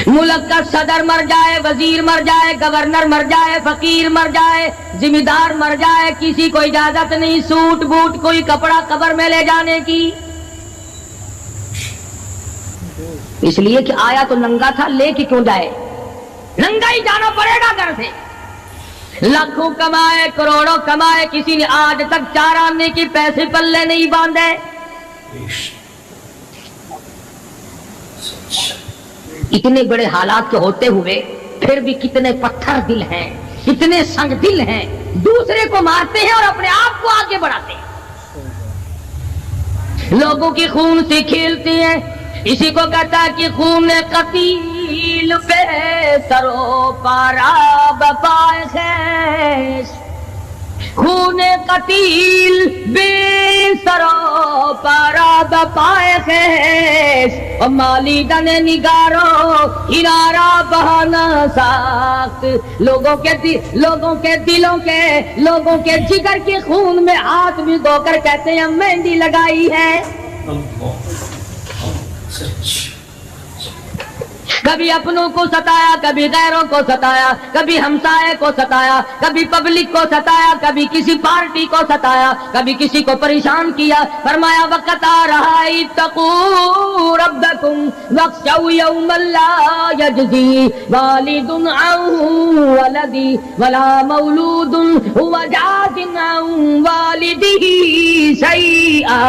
[SPEAKER 1] ملک کا صدر مر جائے، وزیر مر جائے، گورنر مر جائے، فقیر مر جائے، ذمہ دار مر جائے، کسی کو اجازت نہیں سوٹ بوٹ کوئی کپڑا قبر میں لے جانے کی، اس لیے کہ آیا تو ننگا تھا، لے کے کیوں جائے؟ ننگا ہی جانا پڑے گا گھر سے۔ لاکھوں کمائے، کروڑوں کمائے، کسی نے آج تک 4 آنے کے پیسے پلے نہیں باندھے۔ اتنے بڑے حالات کے ہوتے ہوئے پھر بھی کتنے پتھر دل ہیں، کتنے سنگ دل ہیں، دوسرے کو مارتے ہیں اور اپنے آپ کو آگے بڑھاتے ہیں، لوگوں کی خون سے کھیلتے ہیں۔ اسی کو کہتا ہے کہ خون قتیل پہ سرو پارا بپائے خیش، خون قتیل بے سرو پارا بپائے خیش، اور مالی دن نگارو کنارا بہانا ساخت، لوگوں کے دلوں کے، لوگوں کے جگر کے خون میں ہاتھ بھی دھو کر کہتے ہیں مہندی لگائی ہے۔ کبھی اپنوں کو ستایا، کبھی غیروں کو ستایا، کبھی ہمسائے کو ستایا، کبھی پبلک کو ستایا، کبھی کسی پارٹی کو ستایا، کبھی کسی کو پریشان کیا۔ فرمایا وقت آ رہا ہے اتقوا ربکم واخشوا یوما لا یجزی والد عن ولدی ولا مولود هو جاز عن والدہ شیئا،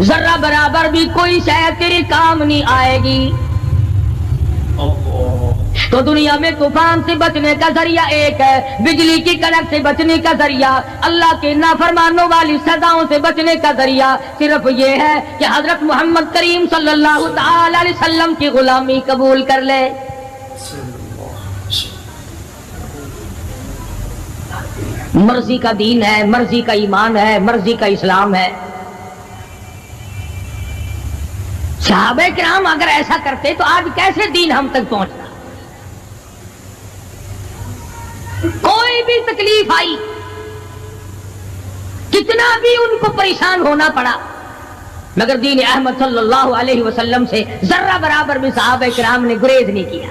[SPEAKER 1] ذرہ برابر بھی کوئی شے تیرے کام نہیں آئے گی۔ تو دنیا میں طوفان سے بچنے کا ذریعہ ایک ہے، بجلی کی کڑک سے بچنے کا ذریعہ، اللہ کے نافرمانوں والی سزاؤں سے بچنے کا ذریعہ صرف یہ ہے کہ حضرت محمد کریم صلی اللہ تعالی علیہ وسلم کی غلامی قبول کر لے۔ مرضی کا دین ہے، مرضی کا ایمان ہے، مرضی کا اسلام ہے۔ صحابہ کرام اگر ایسا کرتے تو آج کیسے دین ہم تک پہنچتا؟ کوئی بھی تکلیف آئی، کتنا بھی ان کو پریشان ہونا پڑا، مگر دین احمد صلی اللہ علیہ وسلم سے ذرہ برابر بھی صحابہ کرام نے گریز نہیں کیا.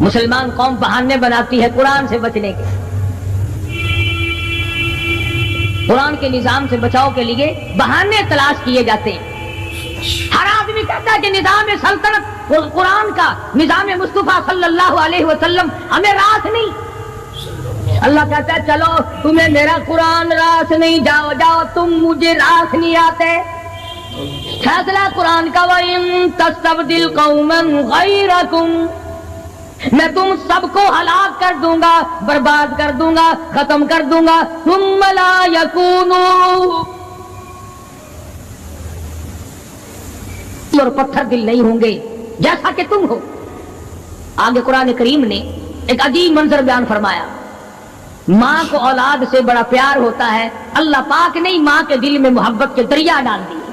[SPEAKER 1] مسلمان قوم بہانے بناتی ہے قرآن سے بچنے کے. قرآن کے نظام سے بچاؤ کے لیے بہانے تلاش کیے جاتے ہیں. ہر آدمی کہتا ہے کہ نظام سلطنت قرآن کا نظام مصطفیٰ صلی اللہ علیہ وسلم ہمیں راس نہیں. اللہ کہتا ہے چلو تمہیں میرا قرآن راس نہیں, جاؤ جاؤ تم مجھے راس نہیں آتے. فیصلہ قرآن کا وَإِن تَسْتَبْدِلْ قَوْمًا غَيْرَكُمْ, میں تم سب کو ہلاک کر دوں گا, برباد کر دوں گا, ختم کر دوں گا. ثُمَّ لَا يَكُونُوا, اور پتھر دل نہیں ہوں گے جیسا کہ تم ہو. آگے قرآن کریم نے ایک عجیب منظر بیان فرمایا. ماں کو اولاد سے بڑا پیار ہوتا ہے, اللہ پاک نے ماں کے دل میں محبت کے دریا ڈال دیے.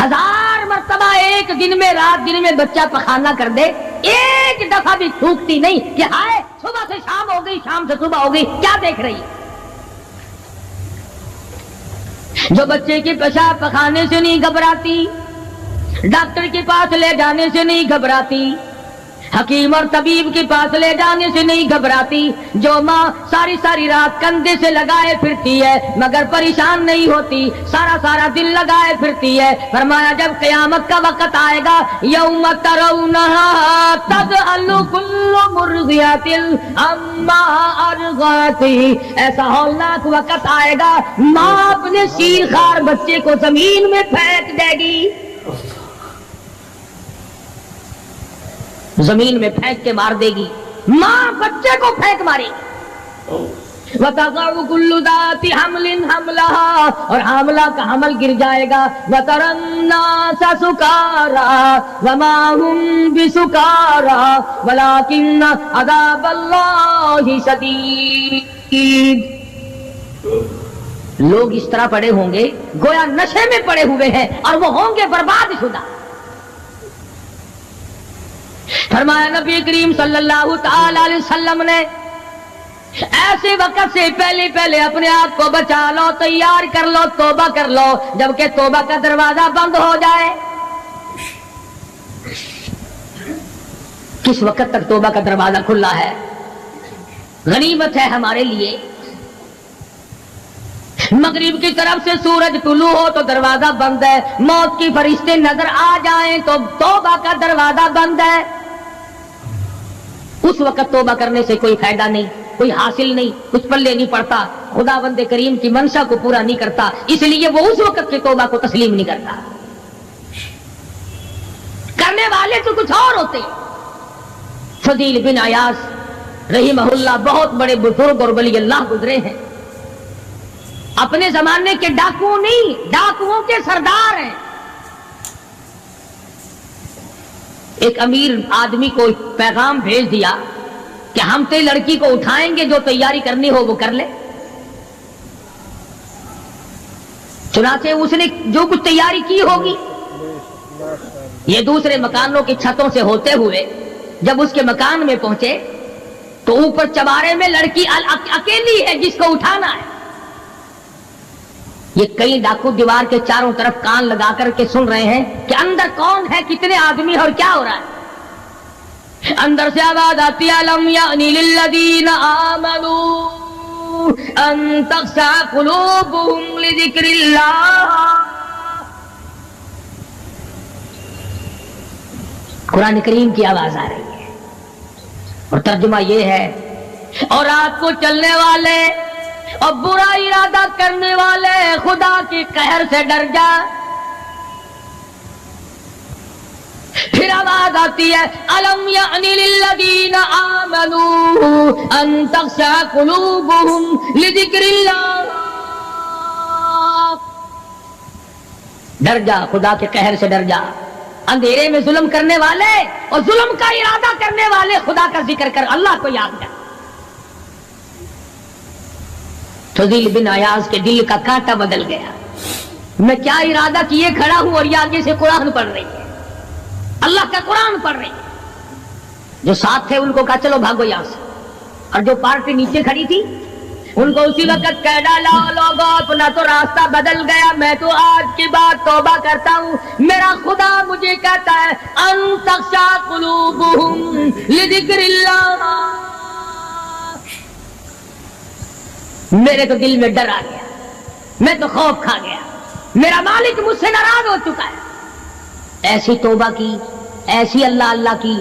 [SPEAKER 1] 1000 مرتبہ ایک دن میں رات دن میں بچہ پخانہ کر دے, ایک دفعہ بھی تھوکتی نہیں کہ ہائے صبح سے شام ہو گئی, شام سے صبح ہو گئی, کیا دیکھ رہی ہے. جو بچے کے پیشاب پخانے سے نہیں گھبراتی, ڈاکٹر کے پاس لے جانے سے نہیں گھبراتی, حکیم اور طبیب کے پاس لے جانے سے نہیں گھبراتی, جو ماں ساری ساری رات کندھے سے لگائے پھرتی ہے مگر پریشان نہیں ہوتی, سارا سارا دل لگائے پھرتی ہے, فرمایا جب قیامت کا وقت آئے گا یوم ترونہا تذہل کل مرضعۃ عما ارضعت, ایسا ہولناک وقت آئے گا ماں اپنے شیر خوار بچے کو زمین میں پھینک دے گی, زمین میں پھینک کے مار دے گی. ماں بچے کو پھینک مارے گی. وَتَضَعُ كُلُّ ذَاتِ حَمْلٍ حَمْلَهَا, اور حاملہ کا حمل گر جائے گا. وَتَرَى النَّاسَ سُكَارَىٰ وَمَا هُمْ بِسُكَارَىٰ وَلَٰكِنَّ عَذَابَ اللَّهِ شَدِيدٌ. لوگ اس طرح پڑے ہوں گے گویا نشے میں پڑے ہوئے ہیں اور وہ ہوں گے برباد شدہ. فرمایا نبی کریم صلی اللہ تعالی علیہ وسلم نے ایسے وقت سے پہلے پہلے اپنے آپ کو بچا لو, تیار کر لو, توبہ کر لو, جبکہ توبہ کا دروازہ بند ہو جائے. کس وقت تک توبہ کا دروازہ کھلا ہے؟ غنیمت ہے ہمارے لیے. مغرب کی طرف سے سورج طلوع ہو تو دروازہ بند ہے, موت کی فرشتے نظر آ جائیں تو توبہ کا دروازہ بند ہے. اس وقت توبہ کرنے سے کوئی فائدہ نہیں, کوئی حاصل نہیں, کچھ پلے نہیں پڑتا, خدا بند کریم کی منشا کو پورا نہیں کرتا, اس لیے وہ اس وقت کی توبہ کو تسلیم نہیں کرتا. کرنے والے تو کچھ اور ہوتے. فضیل بن عیاض رحمہ اللہ بہت بڑے بزرگ اور ولی اللہ گزرے ہیں, اپنے زمانے کے ڈاکو نہیں, ڈاکوؤں کے سردار ہیں. ایک امیر آدمی کو پیغام بھیج دیا کہ ہم تے لڑکی کو اٹھائیں گے, جو تیاری کرنی ہو وہ کر لے. چنانچہ اس نے جو کچھ تیاری کی ہوگی, یہ دوسرے مکانوں کی چھتوں سے ہوتے ہوئے جب اس کے مکان میں پہنچے تو اوپر چبارے میں لڑکی اکیلی ہے جس کو اٹھانا ہے. یہ کئی ڈاکو دیوار کے چاروں طرف کان لگا کر کے سن رہے ہیں کہ اندر کون ہے, کتنے آدمی اور کیا ہو رہا ہے. اندر سے آواز آتی ہے لم یعنی للذین آمنوا ان تخشع قلوبهم لذکر اللہ. قرآن کریم کی آواز آ رہی ہے اور ترجمہ یہ ہے, اور رات کو چلنے والے اور برا ارادہ کرنے والے خدا کے قہر سے ڈر جا. پھر آواز آتی ہے الم یعنی للذین آمنوا ان تخشع قلوبهم لذکر اللہ. ڈر جا, خدا کے قہر سے ڈر جا. اندھیرے میں ظلم کرنے والے اور ظلم کا ارادہ کرنے والے خدا کا ذکر کر, اللہ کو یاد کر. فضیل بن عیاض کے دل کا کانٹا بدل گیا. میں کیا ارادہ کیے کھڑا ہوں اور یہ آگے سے قرآن پڑھ رہی ہے, اللہ کا قرآن پڑھ رہی ہے. جو ساتھ تھے ان کو کہا چلو بھاگو یہاں سے, اور جو پارٹی نیچے کھڑی تھی ان کو اسی وقت کہہ ڈالا لوگوں اپنا تو راستہ بدل گیا، میں تو آج کے بعد توبہ کرتا ہوں، میرا خدا مجھے کہتا ہے ان تخشع قلوبہم لذکر اللہ، میرے تو دل میں ڈر آ گیا، میں تو خوف کھا گیا، میرا مالک مجھ سے ناراض ہو چکا ہے۔ ایسی توبہ کی، ایسی اللہ اللہ کی،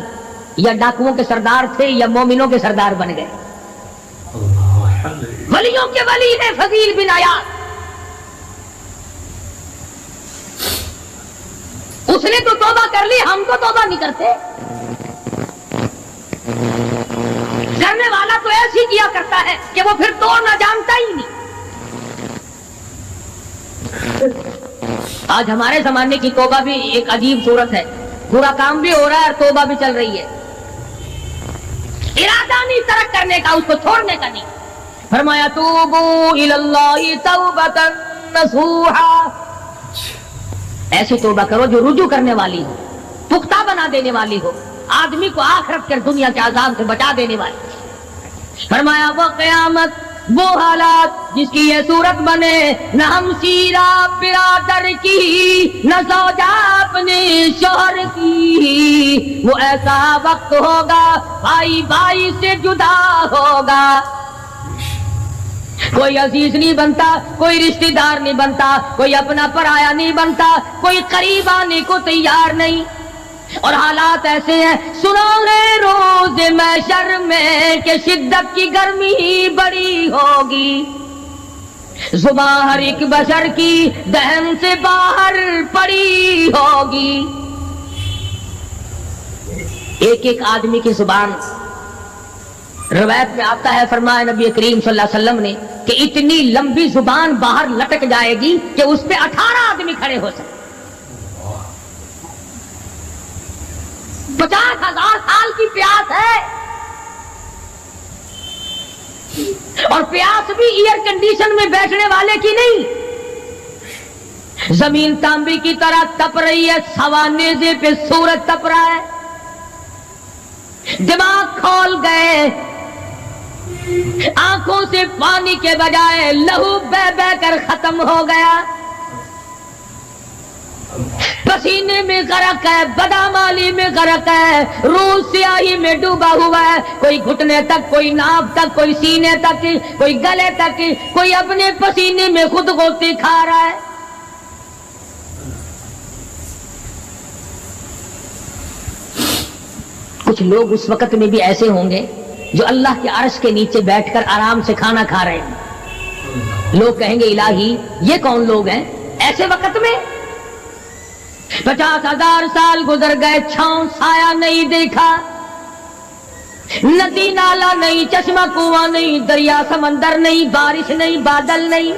[SPEAKER 1] یا ڈاکوؤں کے سردار تھے یا مومنوں کے سردار بن گئے؟ ولیوں کے ولی ہے فضیل بن عیاض، اس نے تو توبہ کر لی، ہم تو توبہ نہیں کرتے۔ کرنے والا تو ایسی کیا کرتا ہے کہ وہ پھر توڑنا جانتا ہی نہیں۔ آج ہمارے زمانے کی توبہ بھی ایک عجیب صورت ہے، برا کام بھی ہو رہا ہے اور توبہ بھی چل رہی ہے، ارادہ نہیں ترک کرنے کا، اس کو چھوڑنے کا نہیں۔ فرمایا توبو الی اللہ توبۃ نصوحا، ایسی توبہ کرو جو رجوع کرنے والی ہو، پختہ بنا دینے والی ہو، آدمی کو آخرت کے دنیا کے عذاب سے بچا دینے والی۔ فرمایا وہ قیامت وہ حالات جس کی یہ صورت بنے، نہ ہم سیرا برادر کی نہ زوجہ اپنے شوہر کی، وہ ایسا وقت ہوگا بھائی بھائی سے جدا ہوگا، کوئی عزیز نہیں بنتا، کوئی رشتہ دار نہیں بنتا، کوئی اپنا پرایا نہیں بنتا، کوئی قریب آنے کو تیار نہیں، اور حالات ایسے ہیں سنو گے روز محشر میں کہ شدت کی گرمی بڑی ہوگی، زبان ہر ایک بشر کی دہن سے باہر پڑی ہوگی، ایک ایک آدمی کی زبان، روایت میں آتا ہے فرمایا نبی کریم صلی اللہ علیہ وسلم نے کہ اتنی لمبی زبان باہر لٹک جائے گی کہ اس پہ 18 آدمی کھڑے ہو سکتے، 50,000 سال کی پیاس ہے، اور پیاس بھی ایئر کنڈیشن میں بیٹھنے والے کی نہیں، زمین تانبے کی طرح تپ رہی ہے، سوانیزے پہ سورج تپ رہا ہے، دماغ کھول گئے، آنکھوں سے پانی کے بجائے لہو بہ بہ کر ختم ہو گیا، پسینے میں غرق ہے، بدامالی میں غرق ہے، روح سیاہی میں ڈوبا ہوا ہے، کوئی گھٹنے تک، کوئی ناف تک، کوئی سینے تک، کوئی گلے تک، کوئی اپنے پسینے میں خود غوطی کھا رہا ہے۔ کچھ لوگ اس وقت میں بھی ایسے ہوں گے جو اللہ کے عرش کے نیچے بیٹھ کر آرام سے کھانا کھا رہے ہیں، لوگ کہیں گے الہی یہ کون لوگ ہیں ایسے وقت میں؟ 50,000 سال گزر گئے، چھاؤں سایہ نہیں دیکھا، ندی نالا نہیں، چشمہ کنواں نہیں، دریا سمندر نہیں، بارش نہیں، بادل نہیں،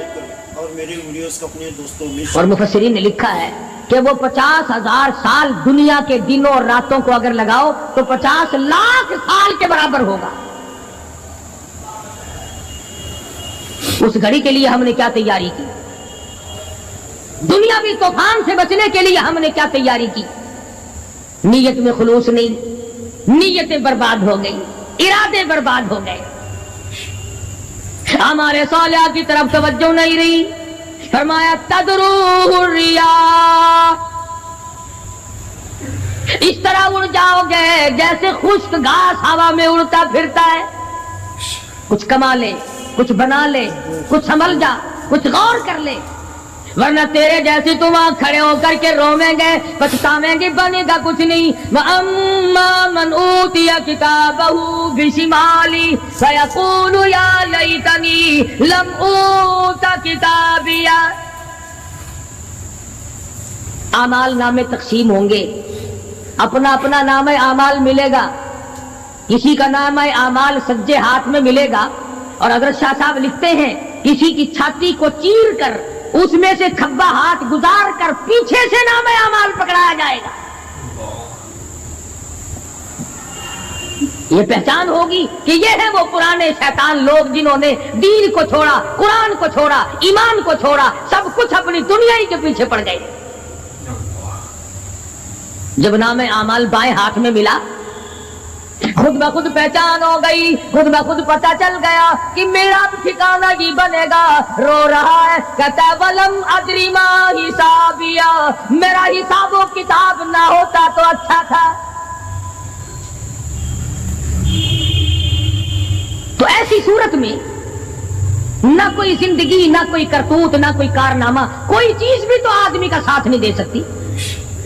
[SPEAKER 5] اور میری ویڈیوز کو اپنے دوستوں میں
[SPEAKER 1] اور مفسرین نے لکھا ہے کہ وہ 50,000 سال دنیا کے دنوں اور راتوں کو اگر لگاؤ تو 50 لاکھ سال کے برابر ہوگا۔ اس گھڑی کے لیے ہم نے کیا تیاری کی؟ دنیاوی طوفان سے بچنے کے لیے ہم نے کیا تیاری کی؟ نیت میں خلوص نہیں، نیتیں برباد ہو گئی، ارادے برباد ہو گئے، ہمارے صالحہ کی طرف توجہ نہیں رہی۔ فرمایا تدروہ الرياح، اس طرح اڑ جاؤ گے جیسے خشک گھاس ہوا میں اڑتا پھرتا ہے، کچھ کما لے، کچھ بنا لے، کچھ سنبھل جا، کچھ غور کر لے، ورنہ تیرے جیسے تو وہاں کھڑے ہو کر کے رویں گے، پچھتاویں گے، بنے گا کچھ نہیں۔ وَأَمَّا مَنْ أُوتِيَ كِتَابَهُ بِشِمَالِهِ فَيَقُولُ يَا لَيْتَنِي لَمْ أُوتَ كِتَابِيَهْ، اعمال نامے تقسیم ہوں گے، اپنا اپنا نام اعمال ملے گا، کسی کا نام اعمال سجے ہاتھ میں ملے گا، اور حضرت شاہ صاحب لکھتے ہیں کسی کی چھاتی کو چیر کر اس میں سے کھبا ہاتھ گزار کر پیچھے سے نام اعمال پکڑایا جائے گا۔ یہ پہچان ہوگی کہ یہ ہے وہ پرانے شیطان لوگ جنہوں نے دین کو چھوڑا، قرآن کو چھوڑا، ایمان کو چھوڑا، سب کچھ اپنی دنیا ہی کے پیچھے پڑ گئے۔ جب نام اعمال بائیں ہاتھ میں ملا خود بخود پہچان ہو گئی، خود بخود پتہ چل گیا کہ میرا ٹھکانہ ہی بنے گا. رو رہا ہے، کہتا ہے ولم ادری ما حسابیا، میرا حساب و کتاب نہ ہوتا تو اچھا تھا. تو ایسی صورت میں نہ کوئی زندگی، نہ کوئی کرتوت، نہ کوئی کارنامہ، کوئی چیز بھی تو آدمی کا ساتھ نہیں دے سکتی.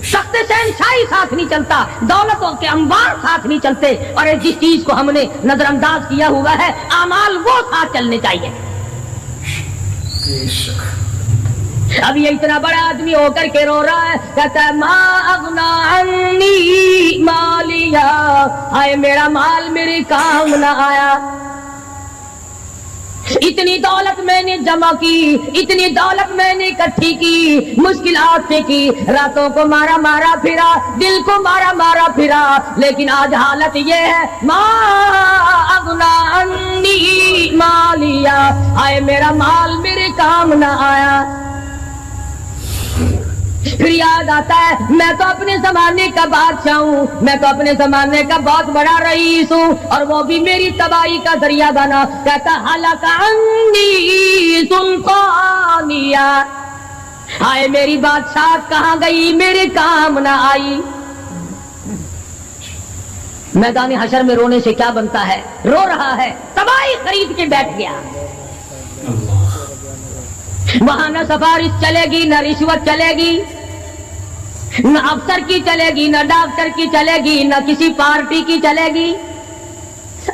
[SPEAKER 1] سخت شہنشاہی ساتھ نہیں چلتا، دولتوں کے انبار ساتھ نہیں چلتے، اور جس چیز کو ہم نے نظر انداز کیا ہوا ہے اعمال وہ ساتھ چلنے چاہیے. اب یہ اتنا بڑا آدمی ہو کر کے رو رہا ہے، کہتا ہے ما اغنا عنی مالیا، ہائے میرا مال میرے کام نہ آیا. اتنی دولت میں نے جمع کی، اتنی دولت میں نے اکٹھی کی، مشکلات سے کی، راتوں کو مارا مارا پھرا، دل کو مارا مارا پھرا، لیکن آج حالت یہ ہے ما اغنا عنی مالیا، آئے میرا مال میرے کام نہ آیا. پھر یاد آتا ہے میں تو اپنے زمانے کا بادشاہ ہوں، میں تو اپنے زمانے کا بہت بڑا رئیس ہوں، اور وہ بھی میری تباہی کا ذریعہ بنا. کہتا ہلاک عنی سلطانیہ، ہائے میری بادشاہت کہاں گئی، میرے کام نہ آئی. میدان حشر میں رونے سے کیا بنتا ہے؟ رو رہا ہے، تباہی خرید کے بیٹھ گیا. وہاں نہ سفارش چلے گی، نہ رشوت چلے گی، نہ افسر کی چلے گی، نہ ڈاکٹر کی چلے گی، نہ کسی پارٹی کی چلے گی.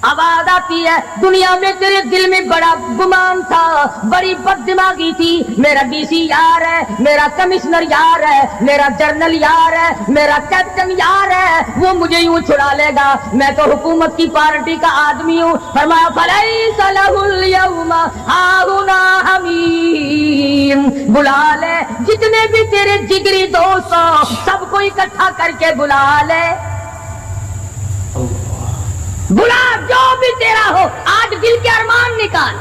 [SPEAKER 1] آواز آتی ہے دنیا میں تیرے دل میں بڑا گمان تھا، بڑی بد دماغی تھی، میرا ڈی سی یار ہے، میرا کمشنر یار ہے، میرا جنرل یار ہے، میرا کیپٹن یار ہے، وہ مجھے یوں چھڑا لے گا، میں تو حکومت کی پارٹی کا آدمی ہوں. فرمایا فلیس لہ الیوم ہاہنا حمیم، بلا لے جتنے بھی تیرے جگری دوست ہو سب کو اکٹھا کر کے بلا لے، بلا جو بھی تیرا ہو، آج دل کے ارمان نکال.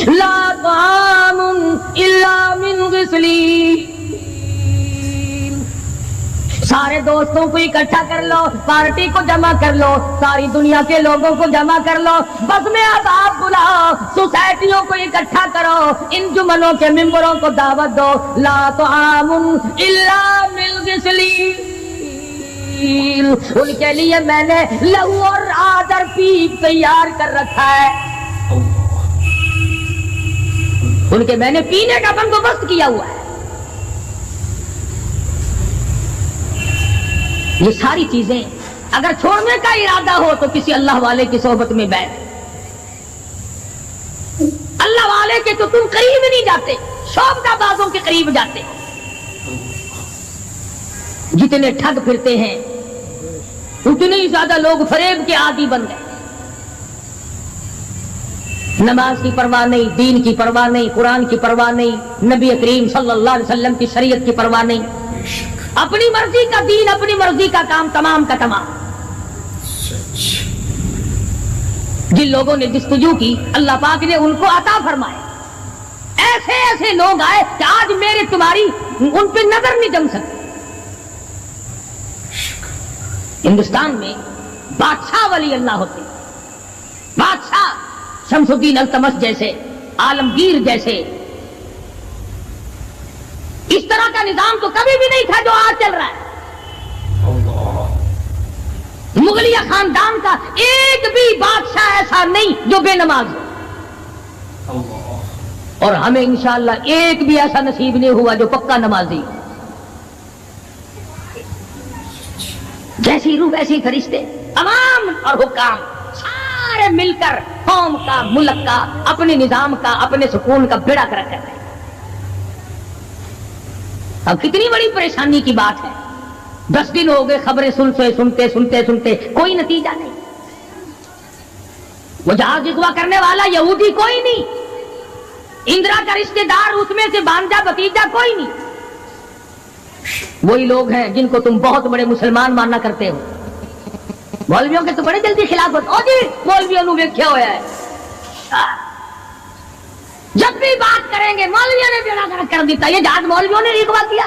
[SPEAKER 1] لا طعام الا من غسلین، سارے دوستوں کو اکٹھا کر لو، پارٹی کو جمع کر لو، ساری دنیا کے لوگوں کو جمع کر لو، بس میں اب آپ بلاؤ، سوسائٹیوں کو اکٹھا کرو، انجمنوں کے ممبروں کو دعوت دو. لا طعام الا من غسلین، ان کے لیے میں نے لہو اور آدر پیپ تیار کر رکھا ہے، ان کے میں نے پینے کا بندوبست کیا ہوا ہے. یہ ساری چیزیں اگر چھوڑنے کا ارادہ ہو تو کسی اللہ والے کی صحبت میں بیٹھ. اللہ والے کے تو تم قریب نہیں جاتے، شعبدہ بازوں کے قریب جاتے. جتنے ٹھگ پھرتے ہیں اتنے ہی زیادہ لوگ فریب کے عادی بن گئے. نماز کی پرواہ نہیں، دین کی پرواہ نہیں، قرآن کی پرواہ نہیں، نبی کریم صلی اللہ علیہ وسلم کی شریعت کی پرواہ نہیں، اپنی مرضی کا دین، اپنی مرضی کا کام، تمام کا تمام. جن لوگوں نے جستجو کی اللہ پاک نے ان کو عطا فرمائے. ایسے ایسے لوگ آئے کہ آج میرے تمہاری ان پہ نظر نہیں جم سکتی. ہندوستان میں بادشاہ ولی اللہ ہوتے، بادشاہ شمس الدین التمش جیسے، عالمگیر جیسے. اس طرح کا نظام تو کبھی بھی نہیں تھا جو آج چل رہا ہے. مغلیہ خاندان کا ایک بھی بادشاہ ایسا نہیں جو بے نماز ہو، اور ہمیں انشاءاللہ ایک بھی ایسا نصیب نہیں ہوا جو پکا نمازی. جیسی روح ویسی فرشتے، عوام اور حکام سارے مل کر قوم کا، ملک کا، اپنے نظام کا، اپنے سکون کا بیڑا کر رہے ہیں. اب کتنی بڑی پریشانی کی بات ہے، 10 دن ہو گئے خبریں سنتے سنتے کوئی نتیجہ نہیں. وہ جہاز اغوا کرنے والا یہودی کوئی نہیں، اندرا کا رشتہ دار اس میں سے بانجا بتیجا کوئی نہیں. وہی لوگ ہیں جن کو تم بہت بڑے مسلمان ماننا کرتے ہو. مولویوں کے تو بڑے جلدی خلاف ہوتے. او جی مولویوں نے ویکھیا ہوا ہے، جب بھی بات کریں گے مولویوں نے بیڑا گرک کر دیتا، یہ جہاز مولویوں نے اغوا کیا.